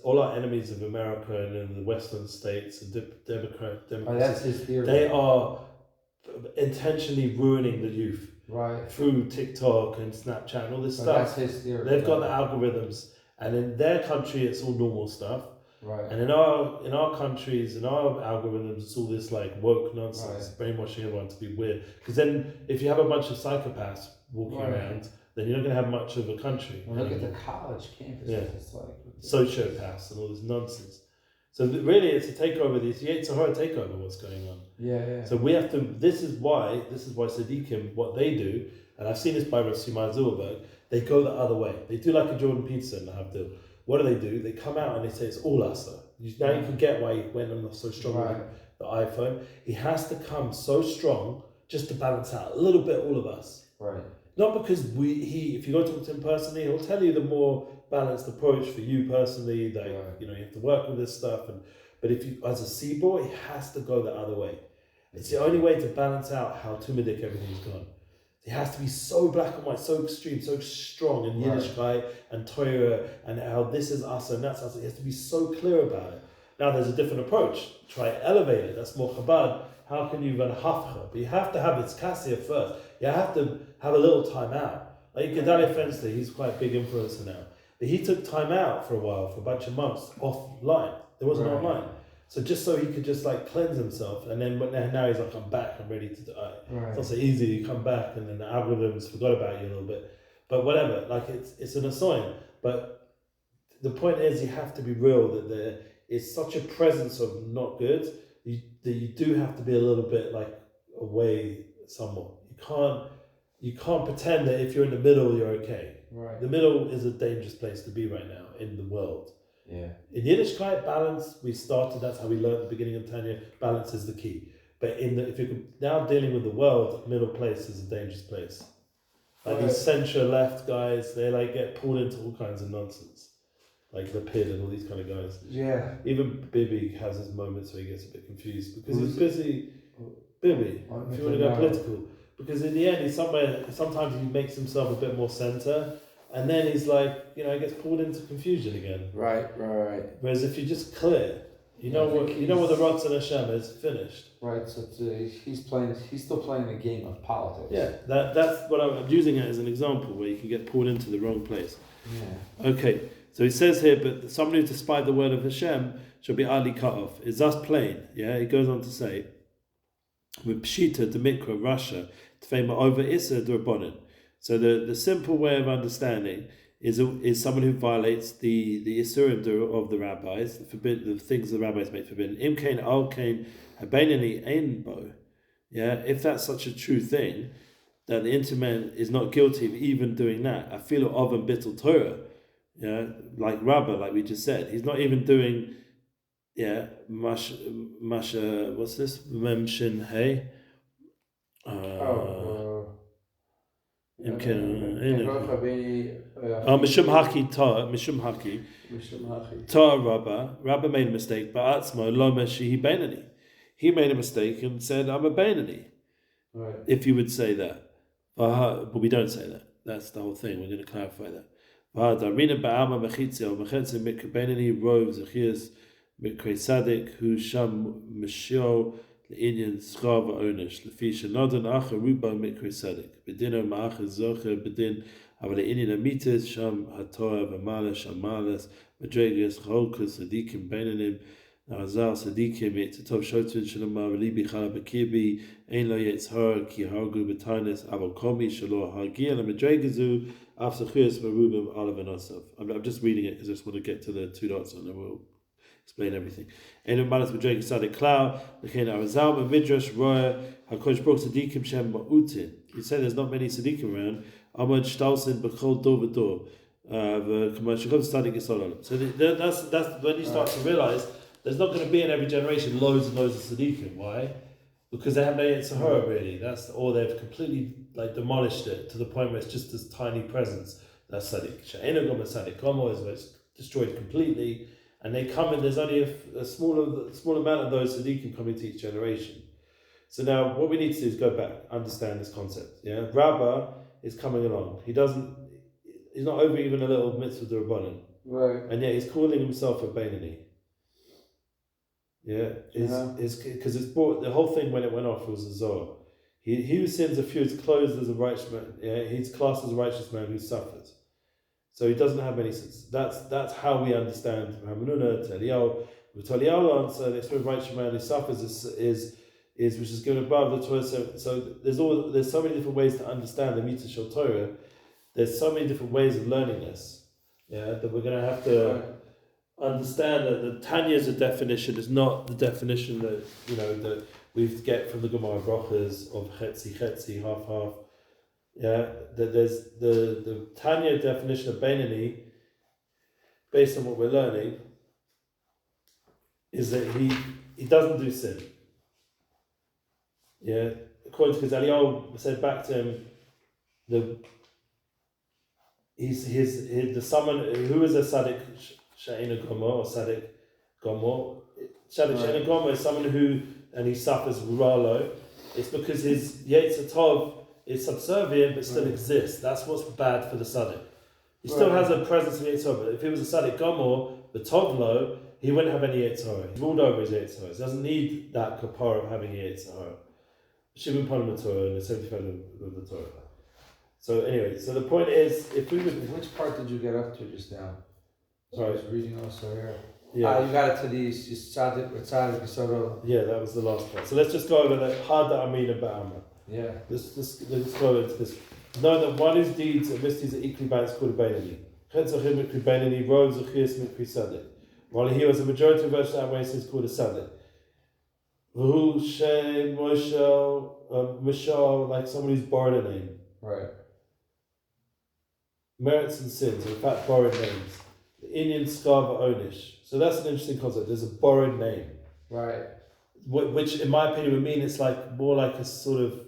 all our enemies of America and in the Western states and Democrats. That's his theory. They are intentionally ruining the youth. Right. Through TikTok and Snapchat and all this stuff. That's his theory. They've got the algorithms, and in their country it's all normal stuff. Right. And in our countries, in our algorithms, it's all this like woke nonsense, brainwashing everyone to be weird. Because then, if you have a bunch of psychopaths walking around, then you're not going to have much of a country. Well, look at the college campus. Yeah. It's like sociopaths and all this nonsense. So really, it's a takeover. It's Yetzer Hara takeover. What's going on? Yeah. So we have to. This is why Tzaddikim, what they do, and I've seen this by Rav Simon Zilberg. They go the other way. They do like a Jordan Peterson and have to. What do? They come out and they say it's all Asa. Now you can get why he went on so strong with the iPhone. He has to come so strong just to balance out a little bit all of us. Right. Not because if you go talk to him personally, he'll tell you the more balanced approach for you personally, that you have to work with this stuff. But if you, as a Seaboard, he has to go the other way. It's the only way to balance out how Tumadik everything's gone. It has to be so black and white, so extreme, so strong in Yiddishkeit and Torah, and how this is us and that's us. It has to be so clear about it. Now there's a different approach. Try to elevate it. That's more Chabad. How can you run hafcha? But you have to have its kassia first. You have to have a little time out. Like Gedalia Fensley, he's quite a big influencer now. But he took time out for a while, for a bunch of months, offline. There wasn't online. So just so he could just like cleanse himself, and then now he's like, I'm back, I'm ready to do it. It's not so easy. You come back, and then the algorithms forgot about you a little bit. But whatever, like it's an assign. But the point is, you have to be real that there is such a presence of not good that you do have to be a little bit like away somewhat. You can't pretend that if you're in the middle, you're okay. Right. The middle is a dangerous place to be right now in the world. Yeah. In Yiddishkeit, balance, that's how we learned at the beginning of Tanya, balance is the key. But if you're now dealing with the world, middle place is a dangerous place. Like these center-left guys, they like get pulled into all kinds of nonsense. Like the Pid and all these kind of guys. Yeah. Even Bibi has his moments where he gets a bit confused because he's busy. Bibi, if you want to go political. Because in the end, sometimes he makes himself a bit more center. And then he's like, he gets pulled into confusion again. Right. Whereas if you're just clear, you know what the Rotz and Hashem is finished. Right. So he's still playing the game of politics. Yeah, that's what I'm using it as an example where you can get pulled into the wrong place. Yeah. Okay, so he says here, but somebody who despite the word of Hashem shall be utterly cut off. It's thus plain. Yeah, he goes on to say, with Pshita, Demikra, Russia, Tfema over Issa, Durbonin. So the simple way of understanding is someone who violates the isurim of the rabbis, the things the rabbis make forbidden. Imkain alkain habenani einbo. Yeah, if that's such a true thing, that the interman is not guilty of even doing that. I feel of and bittul Torah. Yeah, like Rabbah, like we just said, he's not even doing. Yeah, masha. What's this? Memshin hey. Mishum haki ta Rabba made a mistake, but Atzmo loma shehi Benoni. He made a mistake and said, I'm a Benoni. Right. If you would say that. But we don't say that. That's the whole thing. We're going to clarify that. Benoni roves Zacchias Mikre Tzaddick who sham mishio L'inyan schar v'onish lefi shenodan acher ruba mikre tzedek bedino ma'acher zocher bedin aval l'inyan amitis sham hatorah v'malas sham malas madregas chokus sadikim beinanim na'azal sadikim yitzatov shotvin shalomar v'libi chala b'kibi ein lo yitzhar ki hargu b'tarnes aval komi shalo hargia l'madregazu af zechuyas v'rubim alav v'nosav. I'm just reading it because I just want to get to the 2 dots and then we'll explain everything. And malas b'dreig Tzaddik Klau, l'chein Arazal b'midrash roya hakodesh baruch tzaddikim shem ma'utin. You say there's not many tzaddikim around. Amad shtalsin b'chol dor v'dor. V'kamashikov tzaddik yisod. So that's when you start to realize there's not going to be in every generation loads and loads of tzaddikim. Why? Because they have no Yetzer Hara really. Or they've completely demolished it to the point where it's just this tiny presence. That's tzaddik. She'eino gom tzaddik komo is where it's destroyed completely. And they come in, there's only a small amount of those tzaddikim coming to each generation. So now what we need to do is go back, understand this concept. Yeah, Rabbah is coming along. He's not over even a little mitzvah d'Rabbanan. Right. And yet he's calling himself a Benoni. Yeah, because it's brought, the whole thing when it went off was a Zohar. He who sins a few is closed as a righteous man. Yeah, he's classed as a righteous man who suffers. So he doesn't have any sins. That's how we understand Hamanuna, Teliyahu. With Teliyahu answer, the experience of righteous man who suffers is which is given above the Torah. So there's so many different ways to understand the Mitzvah Shel Torah. There's so many different ways of learning this. Yeah, that we're going to have to understand that the Tanya's definition is not the definition that that we get from the Gemara Brachas of chetzi, half. Yeah, that there's the Tanya definition of Benoni, based on what we're learning, is that he doesn't do sin. Yeah, according to because Eliyahu said back to him, the someone who is a Tzaddick She'ena Gomer or Tzaddick Gomer. Tzaddick She'ena Gomer is someone who and he suffers ralo. It's because his Yetzer Tov is subservient but still exists. That's what's bad for the Tzaddik. He still has a presence of Yetzer Tov. But if he was a Tzaddik Gomer, the Tovlo, he wouldn't have any Yetzer Hara. He's ruled over his Yetzer Hara. He doesn't need that kapara of having a Yetzer Hara. Shibun Panim Torah and the 75 of the Torah. So anyway, so the point is, if we would... Which part did you get up to just now? Sorry. I was reading also here. Yeah. You got it to the Tzaddik, Yisoro. Yeah, that was the last part. So let's just go over the Had Amin and Ba'ama. Yeah. Let's go into this. Know that one is deeds and misdeeds are equally balanced called a Benoni. Chetzachim mikri Benoni, road Zachias mikri Tzaddik. While he was a majority of verses that way, it's called a Tzaddik. V'hu Shem Mishal, like someone who's borrowed a name. Right. Merits and sins, in fact, borrowed names. The Indian Skava Onish. So that's an interesting concept. There's a borrowed name. Right. Which, in my opinion, would mean it's like more like a sort of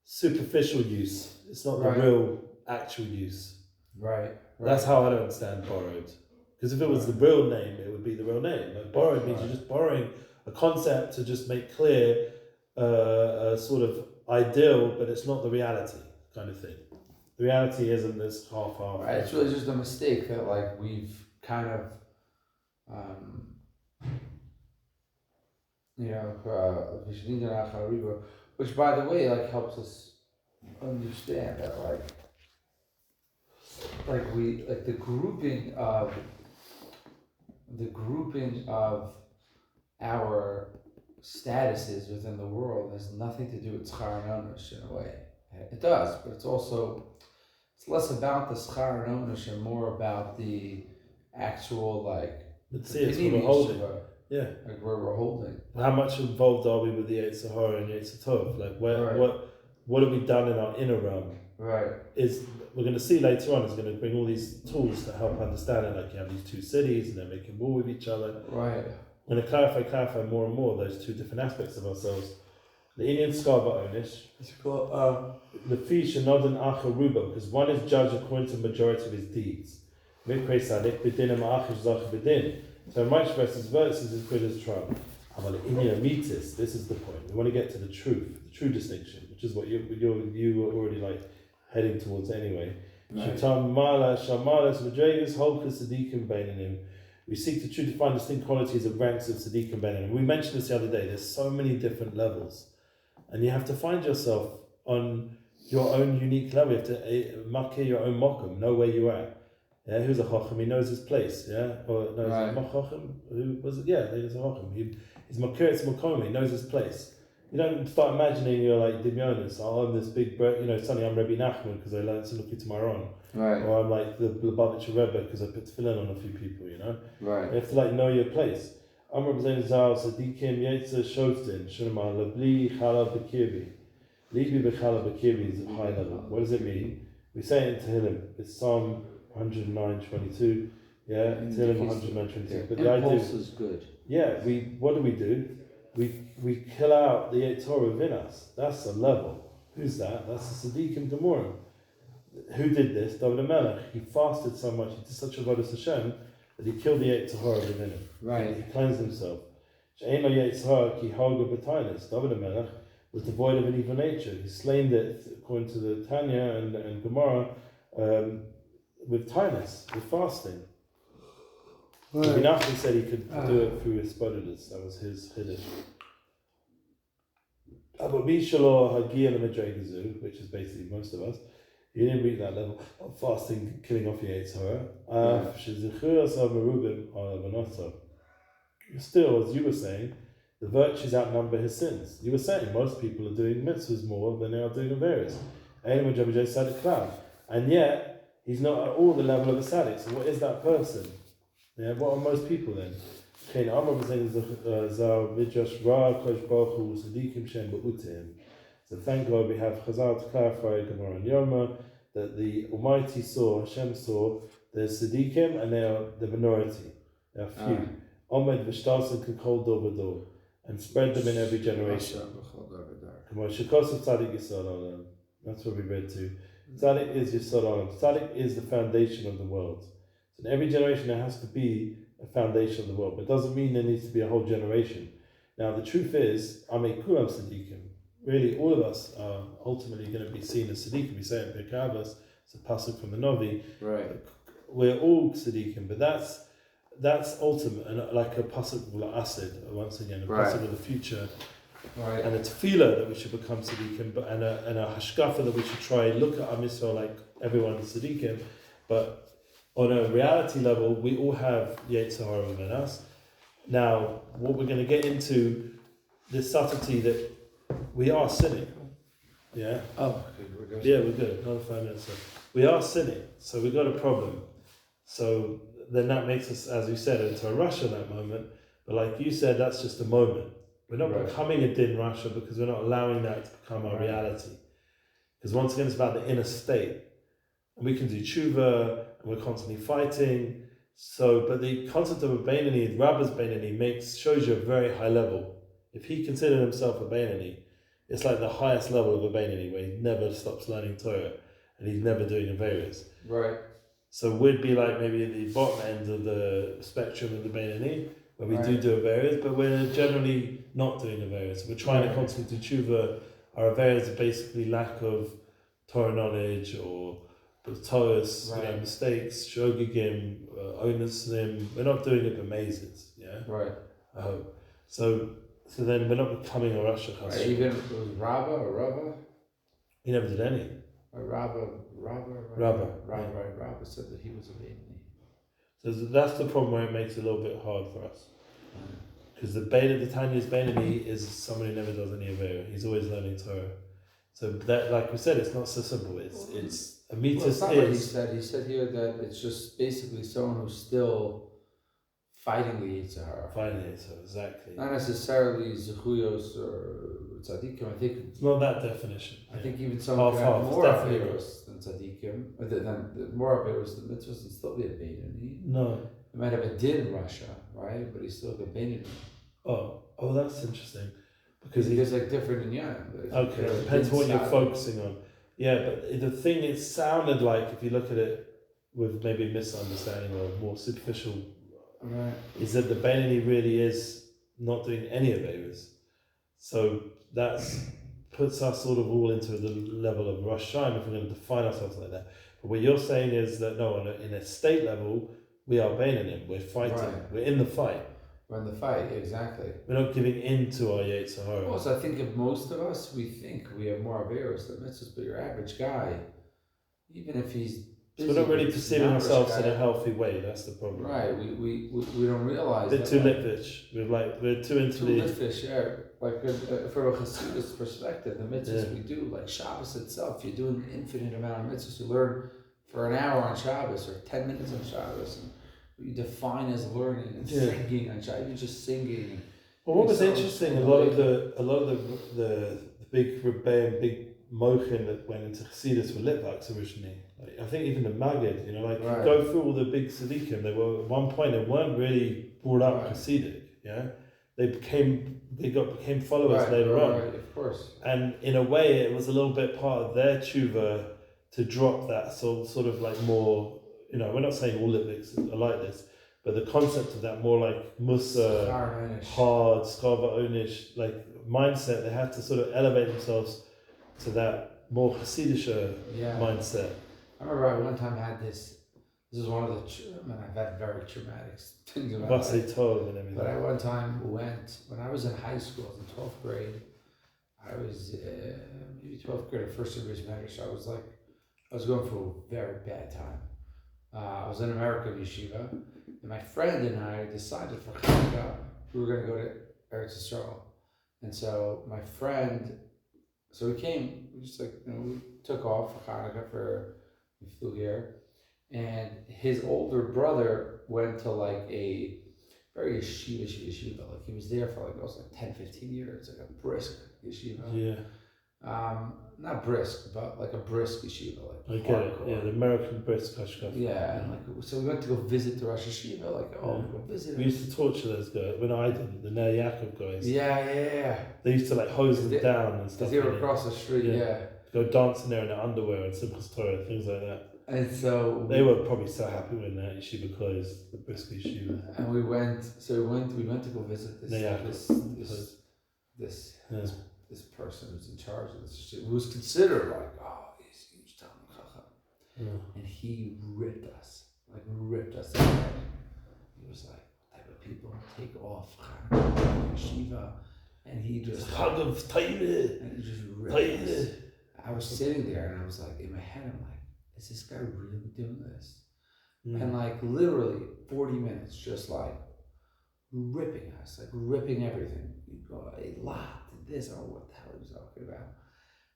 superficial use. It's not the real, actual use. Right. That's how I don't understand borrowed. Because if it was the real name, it would be the real name. Like borrowed means you're just borrowing a concept to just make clear a sort of ideal, but it's not the reality kind of thing. The reality isn't this half. Right, it's really just a mistake that like we've kind of, which by the way like helps us understand that like we like the grouping of our statuses within the world has nothing to do with schar and onush in a way. It does, but it's less about the schar and onush and more about the actual like it's where we're holding. Yeah. Like where we're holding. How much involved are we with the Yetzer Hara and Yetzer Tov? Like what have we done in our inner realm? Right. We're going to see later on is going to bring all these tools to help understand it. Like you have these two cities and they're making war with each other. Right. We're going to clarify more and more those two different aspects of ourselves. The Indian Skava Onish, the fish and not an acharuba, because one is judged according to the majority of his deeds. Mikre Tzaddik b'din and ma'achish zach b'din. So in my verses is good as trial. Aval Indian mitis. This is the point. We want to get to the truth, the true distinction, which is what you were already like heading towards anyway. Shatam mala shamalas v'dregas holkas tzaddikim beinanim. We seek to truly find distinct qualities of ranks of tzaddikim beinanim. We mentioned this the other day. There's so many different levels. And you have to find yourself on your own unique level. You have to makir your own mokum, know where you are. Yeah, who's a chacham? He knows his place. Yeah, or knows a chacham. Who was it? Yeah, he's a chacham. He's makir it's mokum. He knows his place. You don't start imagining you're like Dimyonis. Oh, I'm this big, suddenly I'm Rebbe Nachman because I learned to look at Maron. Right. Or I'm like the Lubavitcher Rebbe because I put tefillin on a few people. Right. You have to like know your place. I'm representing Zal Sadikim Yetzer Shovdin Shunamar Labli Chala Bekirbi. Libi Bechala Bekirbi is a high level. What does it mean? We say it in Tehillim. It's Psalm 109:22. Yeah, Tehillim 109:22. But the idea is good. Yeah, what do? We kill out the Yetzer Hara within us. That's a level. Who's that? That's the Tzaddikim Gemurim. Who did this? David HaMelech. He fasted so much, he did such a avodas Hashem, that he killed the Yetzer Hara within him. Right. He cleansed himself. She'ein lo Yetzer Hara ki halga b'tainis. David HaMelech was devoid of an evil nature. He slain it, according to the Tanya and Gemara, with tainus, with fasting. Right. Nachman said he could do it through his spoilers. That was his hiddush. But Mishalo Hagia Lemedregazu, which is basically most of us, he didn't reach that level of fasting, killing off your Yetzer Hara. Still, as you were saying, the virtues outnumber his sins. You were saying most people are doing mitzvahs more than they are doing Averis. And yet, he's not at all the level of a tzaddik. So what is that person? Yeah, what are most people then? Okay, now I'm representing Zal Midrash Ra Kosh Baruch Hu Tzaddikim Shem Ba'utim. So thank God we have Chazal to clarify Gemara and Yoma that the Almighty saw, Hashem saw, the Tzaddikim and they are the minority. There are few. Omed V'shtalsa K'kol Dor V'dor, and spread them in every generation. That's what we read too. Tzaddick is Yisod Olam. Tzaddick is the foundation of the world. So in every generation there has to be a foundation of the world, but it doesn't mean there needs to be a whole generation. Now the truth is, Amei Kulam Tzaddikim. Really, all of us are ultimately going to be seen as Tzaddikim. We say it in Perek, it's a pasuk from the Novi. Right. We're all Tzaddikim, but that's ultimate, and like a pasuk of Asid, once again, a pasuk of the future. Right. And a tefillah that we should become tzaddikim, and a hashkafa that we should try look at our Israel like everyone is tzaddikim, but on a reality level, we all have Yetzer Hara within us. Now, what we're going to get into, this subtlety that we are sinning. Yeah? Oh, okay, we're good. Yeah, we're good. Another 5 minutes. We are sinning, so we've got a problem. So then that makes us, as you said, into a rush at that moment. But like you said, that's just a moment. We're not becoming a din Russia because we're not allowing that to become our reality. Because once again, it's about the inner state. And we can do tshuva, and we're constantly fighting. So, but the concept of a Benoni, Rabba's Benoni, shows you a very high level. If he considered himself a Benoni, it's like the highest level of a Benoni, where he never stops learning Torah, and he's never doing Averis. Right. So we'd be like maybe at the bottom end of the spectrum of the Benoni, where we do Averis, but we're generally not doing Averis. We're trying to constantly do tshuva. Our Averis are basically lack of Torah knowledge or Torah's mistakes, shogigim, onusnim. We're not doing it b'mezes, yeah? Right. I hope. So then we're not becoming a Rosh Hashanah. Right. Even if it was Rabba or Rabba? He never did any. Rabba said that he was a Benoni. So that's the problem where it makes it a little bit hard for us. Because the Tanya's Benoni is someone who never does any Avera. He's always learning Torah. So that, like we said, it's not so simple. It's a mitzvah. Well, he said here that it's just basically someone who's still fighting the Yetzer Hara. Fighting the Yetzer Hara, exactly. Not necessarily Zechuyos or Tzaddikim. I think it's not that definition. I think even someone could have more Averos than Tzaddikim, than more Averos than mitzvahs and still be a Benoni. No. He might have a din Russia, right? But he's still a Benoni. Oh, that's interesting. Because there's like different in Yan. Okay, it depends what you're focusing on. Yeah, but the thing it sounded like, if you look at it with maybe misunderstanding or more superficial, is that the Benoni really is not doing any of Averis. So that puts us sort of all into the level of Rosh Hashanah if we're going to define ourselves like that. But what you're saying is that no, in a state level, we are Benonim, we're fighting, we're in the fight. We're in the fight, exactly. We're not giving in to our Yetzer Hara. Well, so I think if most of us, we think we have more Averos than mitzvahs, but your average guy, even if he's busy, so we're not really perceiving ourselves in a healthy way. That's the problem. Right. We don't realize. We're too litvish. We're too into the litvish. Yeah. Like from a Hasidus perspective, the mitzvahs we do, like Shabbos itself, you do an infinite amount of mitzvahs. You learn for an hour on Shabbos or 10 minutes on Shabbos. And you define as learning and singing on Shabbos. You're just singing. Well, what was interesting, a lot of the big rebellion, big mochin that went into Chassidus were Litvaks originally. Like, I think even the Maggid, you go through all the big Tzaddikim, they were at one point they weren't really brought up Chassidic, yeah. They became followers later on. Right, of course. And in a way, it was a little bit part of their tshuva to drop that sort of like more. We're not saying all Litviks are like this, but the concept of that more like Musa, hard, Skava Onish, like mindset, they had to sort of elevate themselves to that more Hasidisha mindset. I remember I one time had this is one of I've had very traumatic things about it. And everything. But I one time went, when I was in high school, in 12th grade, I was maybe 12th grade or first year Medrash, I was going through a very bad time. I was in American yeshiva, and my friend and I decided for Hanukkah we were going to go to Eretz Yisrael. And so my friend, we took off for Hanukkah, we flew here, and his older brother went to like a very yeshiva. Like he was there for like, it was like 10, 15 years, like a brisk yeshiva. Yeah. Not brisk, but like a brisk yeshiva. Like I get it. Yeah, the American brisk Hashkafa. Yeah, and like, so we went to go visit the Rosh Yeshiva, like, oh, we go visit him. We used to torture those guys. When I did, the Ner Yaakov guys. Yeah. They used to like hose them down and stuff. Because they were across the street, yeah. Go dancing there in their underwear and Simchas Torah, things like that. And so they were probably so happy when that yeshiva closed, the brisk yeshiva. And we went to go visit this person who's in charge of this yeshiva, who was considered like, oh, he's a huge Talmid Chacham. And he ripped us away. He was like, what type of people take off yeshiva? And he just Chag of Tanya. And he just ripped us. I was sitting there and I was like, in my head, I'm like, is this guy really doing this? And like literally 40 minutes, just like ripping us, like ripping everything. You go a lot to this, I don't know what the hell he was talking about.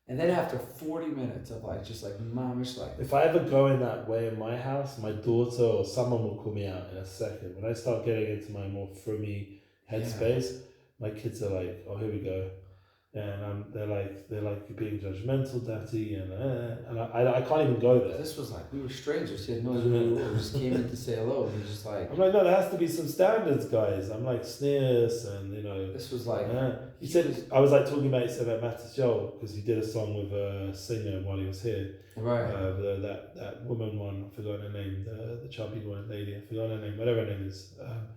And then after 40 minutes of like just like mamish, like if I ever go in that way in my house, my daughter or someone will call me out in a second. When I start getting into my more frummy headspace, my kids are like, oh, here we go. And they're like you're being judgmental, daddy, and I can't even go there. This was like we were strangers. He had no idea who we just came in to say hello. And he's just like, I'm like, no, there has to be some standards, guys. I'm like sneers, and this was like he said I was like talking about Mattis Joel because he did a song with a singer while he was here. Right. That woman one, I forgot her name, the chubby one lady, I forgot her name, whatever her name is.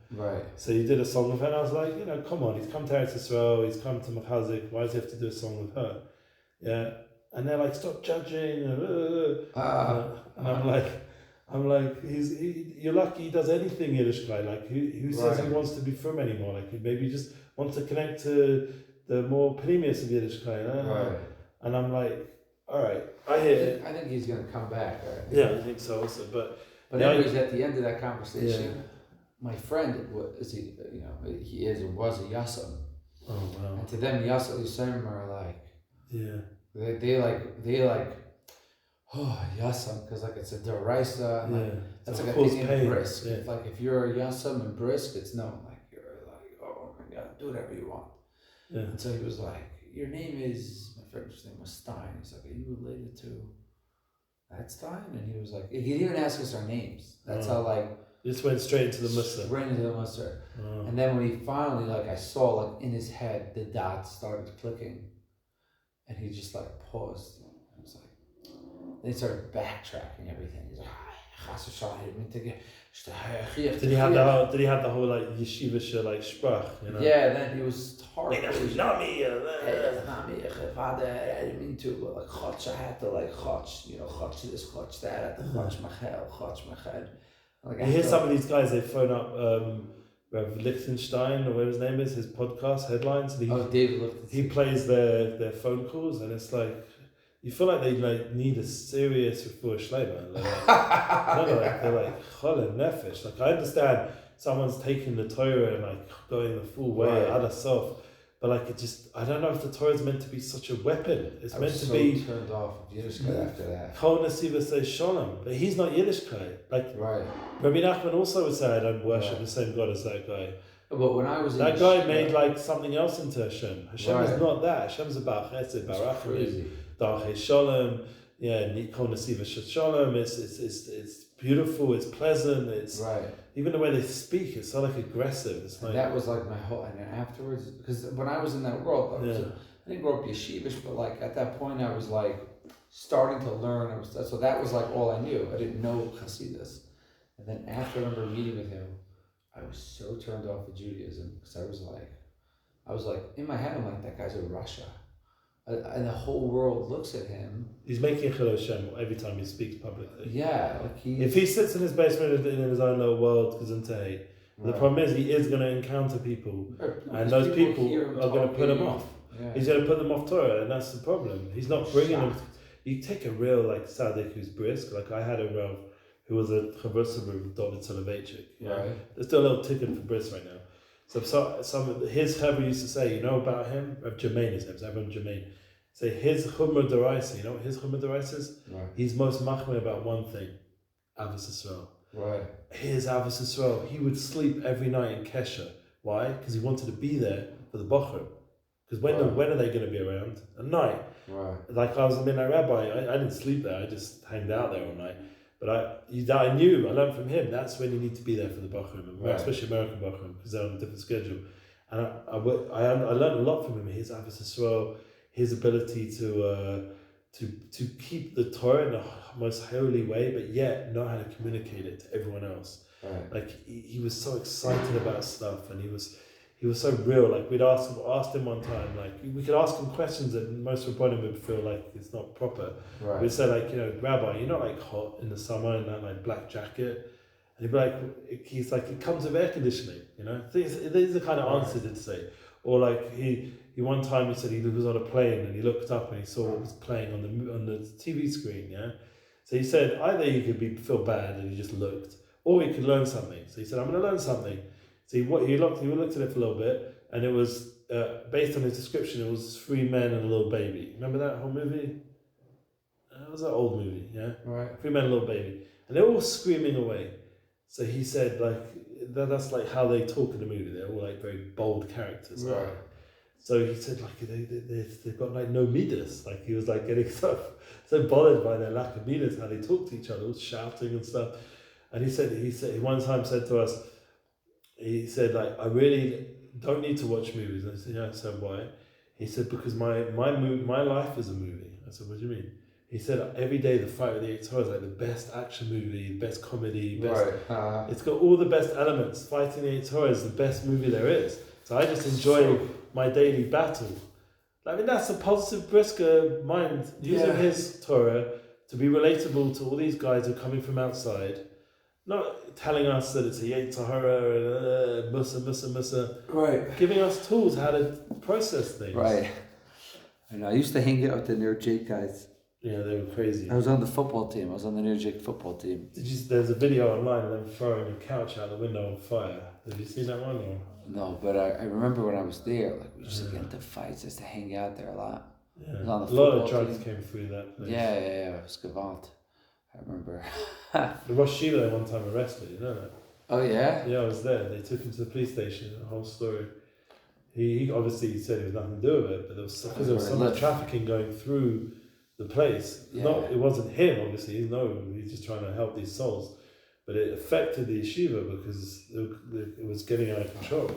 Right. So he did a song with her, and I was like, come on, he's come to Eretz Yisrael, he's come to Machazik, why does he have to do a song with her? Yeah. And they're like, stop judging. And I'm like, you're lucky he does anything Yiddish guy. Like, who says he wants to be from anymore? Like, he maybe just wants to connect to the more premium of Yiddish guy. Right. And I'm like, all right, I hear it. I think he's going to come back. I think so also. But anyways, at the end of that conversation, my friend was a Yasam. Oh wow! And to them, Yasam Yisraelim are like, they like, oh Yasam, because like it's a deraisa. Like, that's like a thing in brisk. Yeah. Like if you're a Yasam and brisk, it's known. Like you're like, oh my God, do whatever you want. Yeah. And so he was like, your name is. My friend's name was Stein. He's like, are you related to that Stein? And he was like, he didn't even ask us our names. That's how like. Just went straight into the Musar. Straight into the Musar. Oh. And then when he finally, like I saw like in his head, the dots started clicking. And he just like paused. I was like, then he started backtracking everything. He's like, did he have the whole like yeshiva like sprach, Yeah, then he was horrible. I didn't mean to, but like chotch, I had to like chotch, chotch this, chotch that, I had to chotch machel. Like you hear some of these guys, they phone up Rev Lichtenstein or whatever his name is, his podcast headlines. And David Lichtenstein. He plays their phone calls, and it's like you feel like they like need a serious refuah shleima. They're like cholen nefesh. Like I understand someone's taking the Torah and like going the full way out of self. But like it just, I don't know if the Torah is meant to be such a weapon. It's meant to be turned off of Yiddishkeit after that. Kol Nesiva says Shalom, but he's not Yiddishkeit. Like Rabbi Nachman also would say, I don't worship the same God as that guy. But when I was that guy made like something else into Hashem. Hashem is not that. Hashem's about Chesed, Barachim, Darchei Shalom. Kol Nesiva Shalom. It's beautiful. It's pleasant. It's even the way they speak. It's so like aggressive. It's like that was like my whole. And then afterwards, because when I was in that world, I didn't grow up yeshivish, but like at that point, I was like starting to learn. So that was like all I knew. I didn't know Hasidus. And then after I remember meeting with him, I was so turned off of Judaism because I was like in my head, I'm like, that guy's a Russia. And the whole world looks at him. He's making Chilul Hashem every time he speaks publicly. Yeah, like if he sits in his basement in his own little world, the problem is he is going to encounter people, and those people are going to put him off. Yeah. He's going to put them off Torah, and that's the problem. He's not bringing them. You take a real like tzaddik who's brisk. Like I had a Rav who was a chavrusa with David Soloveitchik. There's still a little ticket for brisk right now. So some of his Chaver used to say, about him? Rav Jermaine, his name is Avram Jermaine. Say his Chumrah D'Oraisa, you know what his Chumrah D'Oraisa is? He's most machmir about one thing. Avos Yisrael. Right. Here's Avos Yisrael. He would sleep every night in Kesher. Why? Because he wanted to be there for the Bochum. Because when are they going to be around? At night. Right. Like I was a midnight rabbi, I didn't sleep there. I just hanged out there all night. But I knew, I learned from him, that's when you need to be there for the Bochum, especially American Bochum, because they're on a different schedule. And I learned a lot from him. His Avos Yisrael, his ability to keep the Torah in the most holy way, but yet know how to communicate it to everyone else. Right. Like he was so excited about stuff, and he was so real. Like we'd asked him one time, like we could ask him questions that most Rabbanim would feel like it's not proper. Right. We'd say like, Rabbi, you're not like hot in the summer in that like black jacket. And he'd be like, he's like, it comes with air conditioning, These are the kind of answers he'd say. Or like he one time he said he was on a plane and he looked up and he saw what was playing on the TV screen, yeah. So he said either you could feel bad and he just looked, or he could learn something. So he said, I'm going to learn something. So he looked at it for a little bit, and it was based on his description. It was 3 men and a little baby. Remember that whole movie? It was an old movie, yeah. Right. 3 men and a little baby, and they're all screaming away. So he said, like that's like how they talk in the movie. They're all like very bold characters. Right. So he said, like they've got like no midas. Like he was like getting so bothered by their lack of midas, how they talk to each other, all shouting and stuff. And he said he one time said to us. He said, like, I really don't need to watch movies. And I said, yeah. I said, why? He said, because my life is a movie. I said, what do you mean? He said, every day the fight with the Eight Torah is like the best action movie, best comedy, best. Right. It's got all the best elements. Fighting the Eight Torah is the best movie there is. So I just enjoy my daily battle. I mean, that's a positive, brisker mind using his Torah to be relatable to all these guys who are coming from outside. Not telling us that it's a Yetzer Hara and Musa. Right. Giving us tools how to process things. Right. And I used to hang out with the Near Jake guys. Yeah, they were crazy. I was on the football team. I was on the Near Jake football team. There's a video online of them throwing a couch out the window on fire. Did you see that one? Or? No, but I remember when I was there, like we used to get into fights, used to hang out there a lot. Yeah. I was on the a lot of football drugs team. came through that place. Yeah, it was Gavant. I remember. The Rosh Shiloh one time arrested, you know that? Oh yeah? Yeah, I was there. They took him to the police station, the whole story. He obviously said he was nothing to do with it, but there was so much trafficking going through the place. Yeah. No, it wasn't him, obviously. No, he's just trying to help these souls. But it affected the yeshiva because it was getting out of control.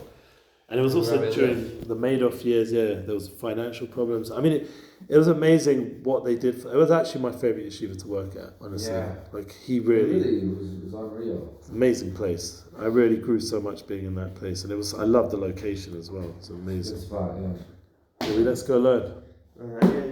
And it was also during the Madoff years, there was financial problems. I mean, it was amazing what they did. It was actually my favourite yeshiva to work at, honestly. Yeah. Like, he really it was unreal. Amazing place. I really grew so much being in that place. And I loved the location as well. It's amazing. Good spot, yeah. Maybe let's go learn. All right, yeah.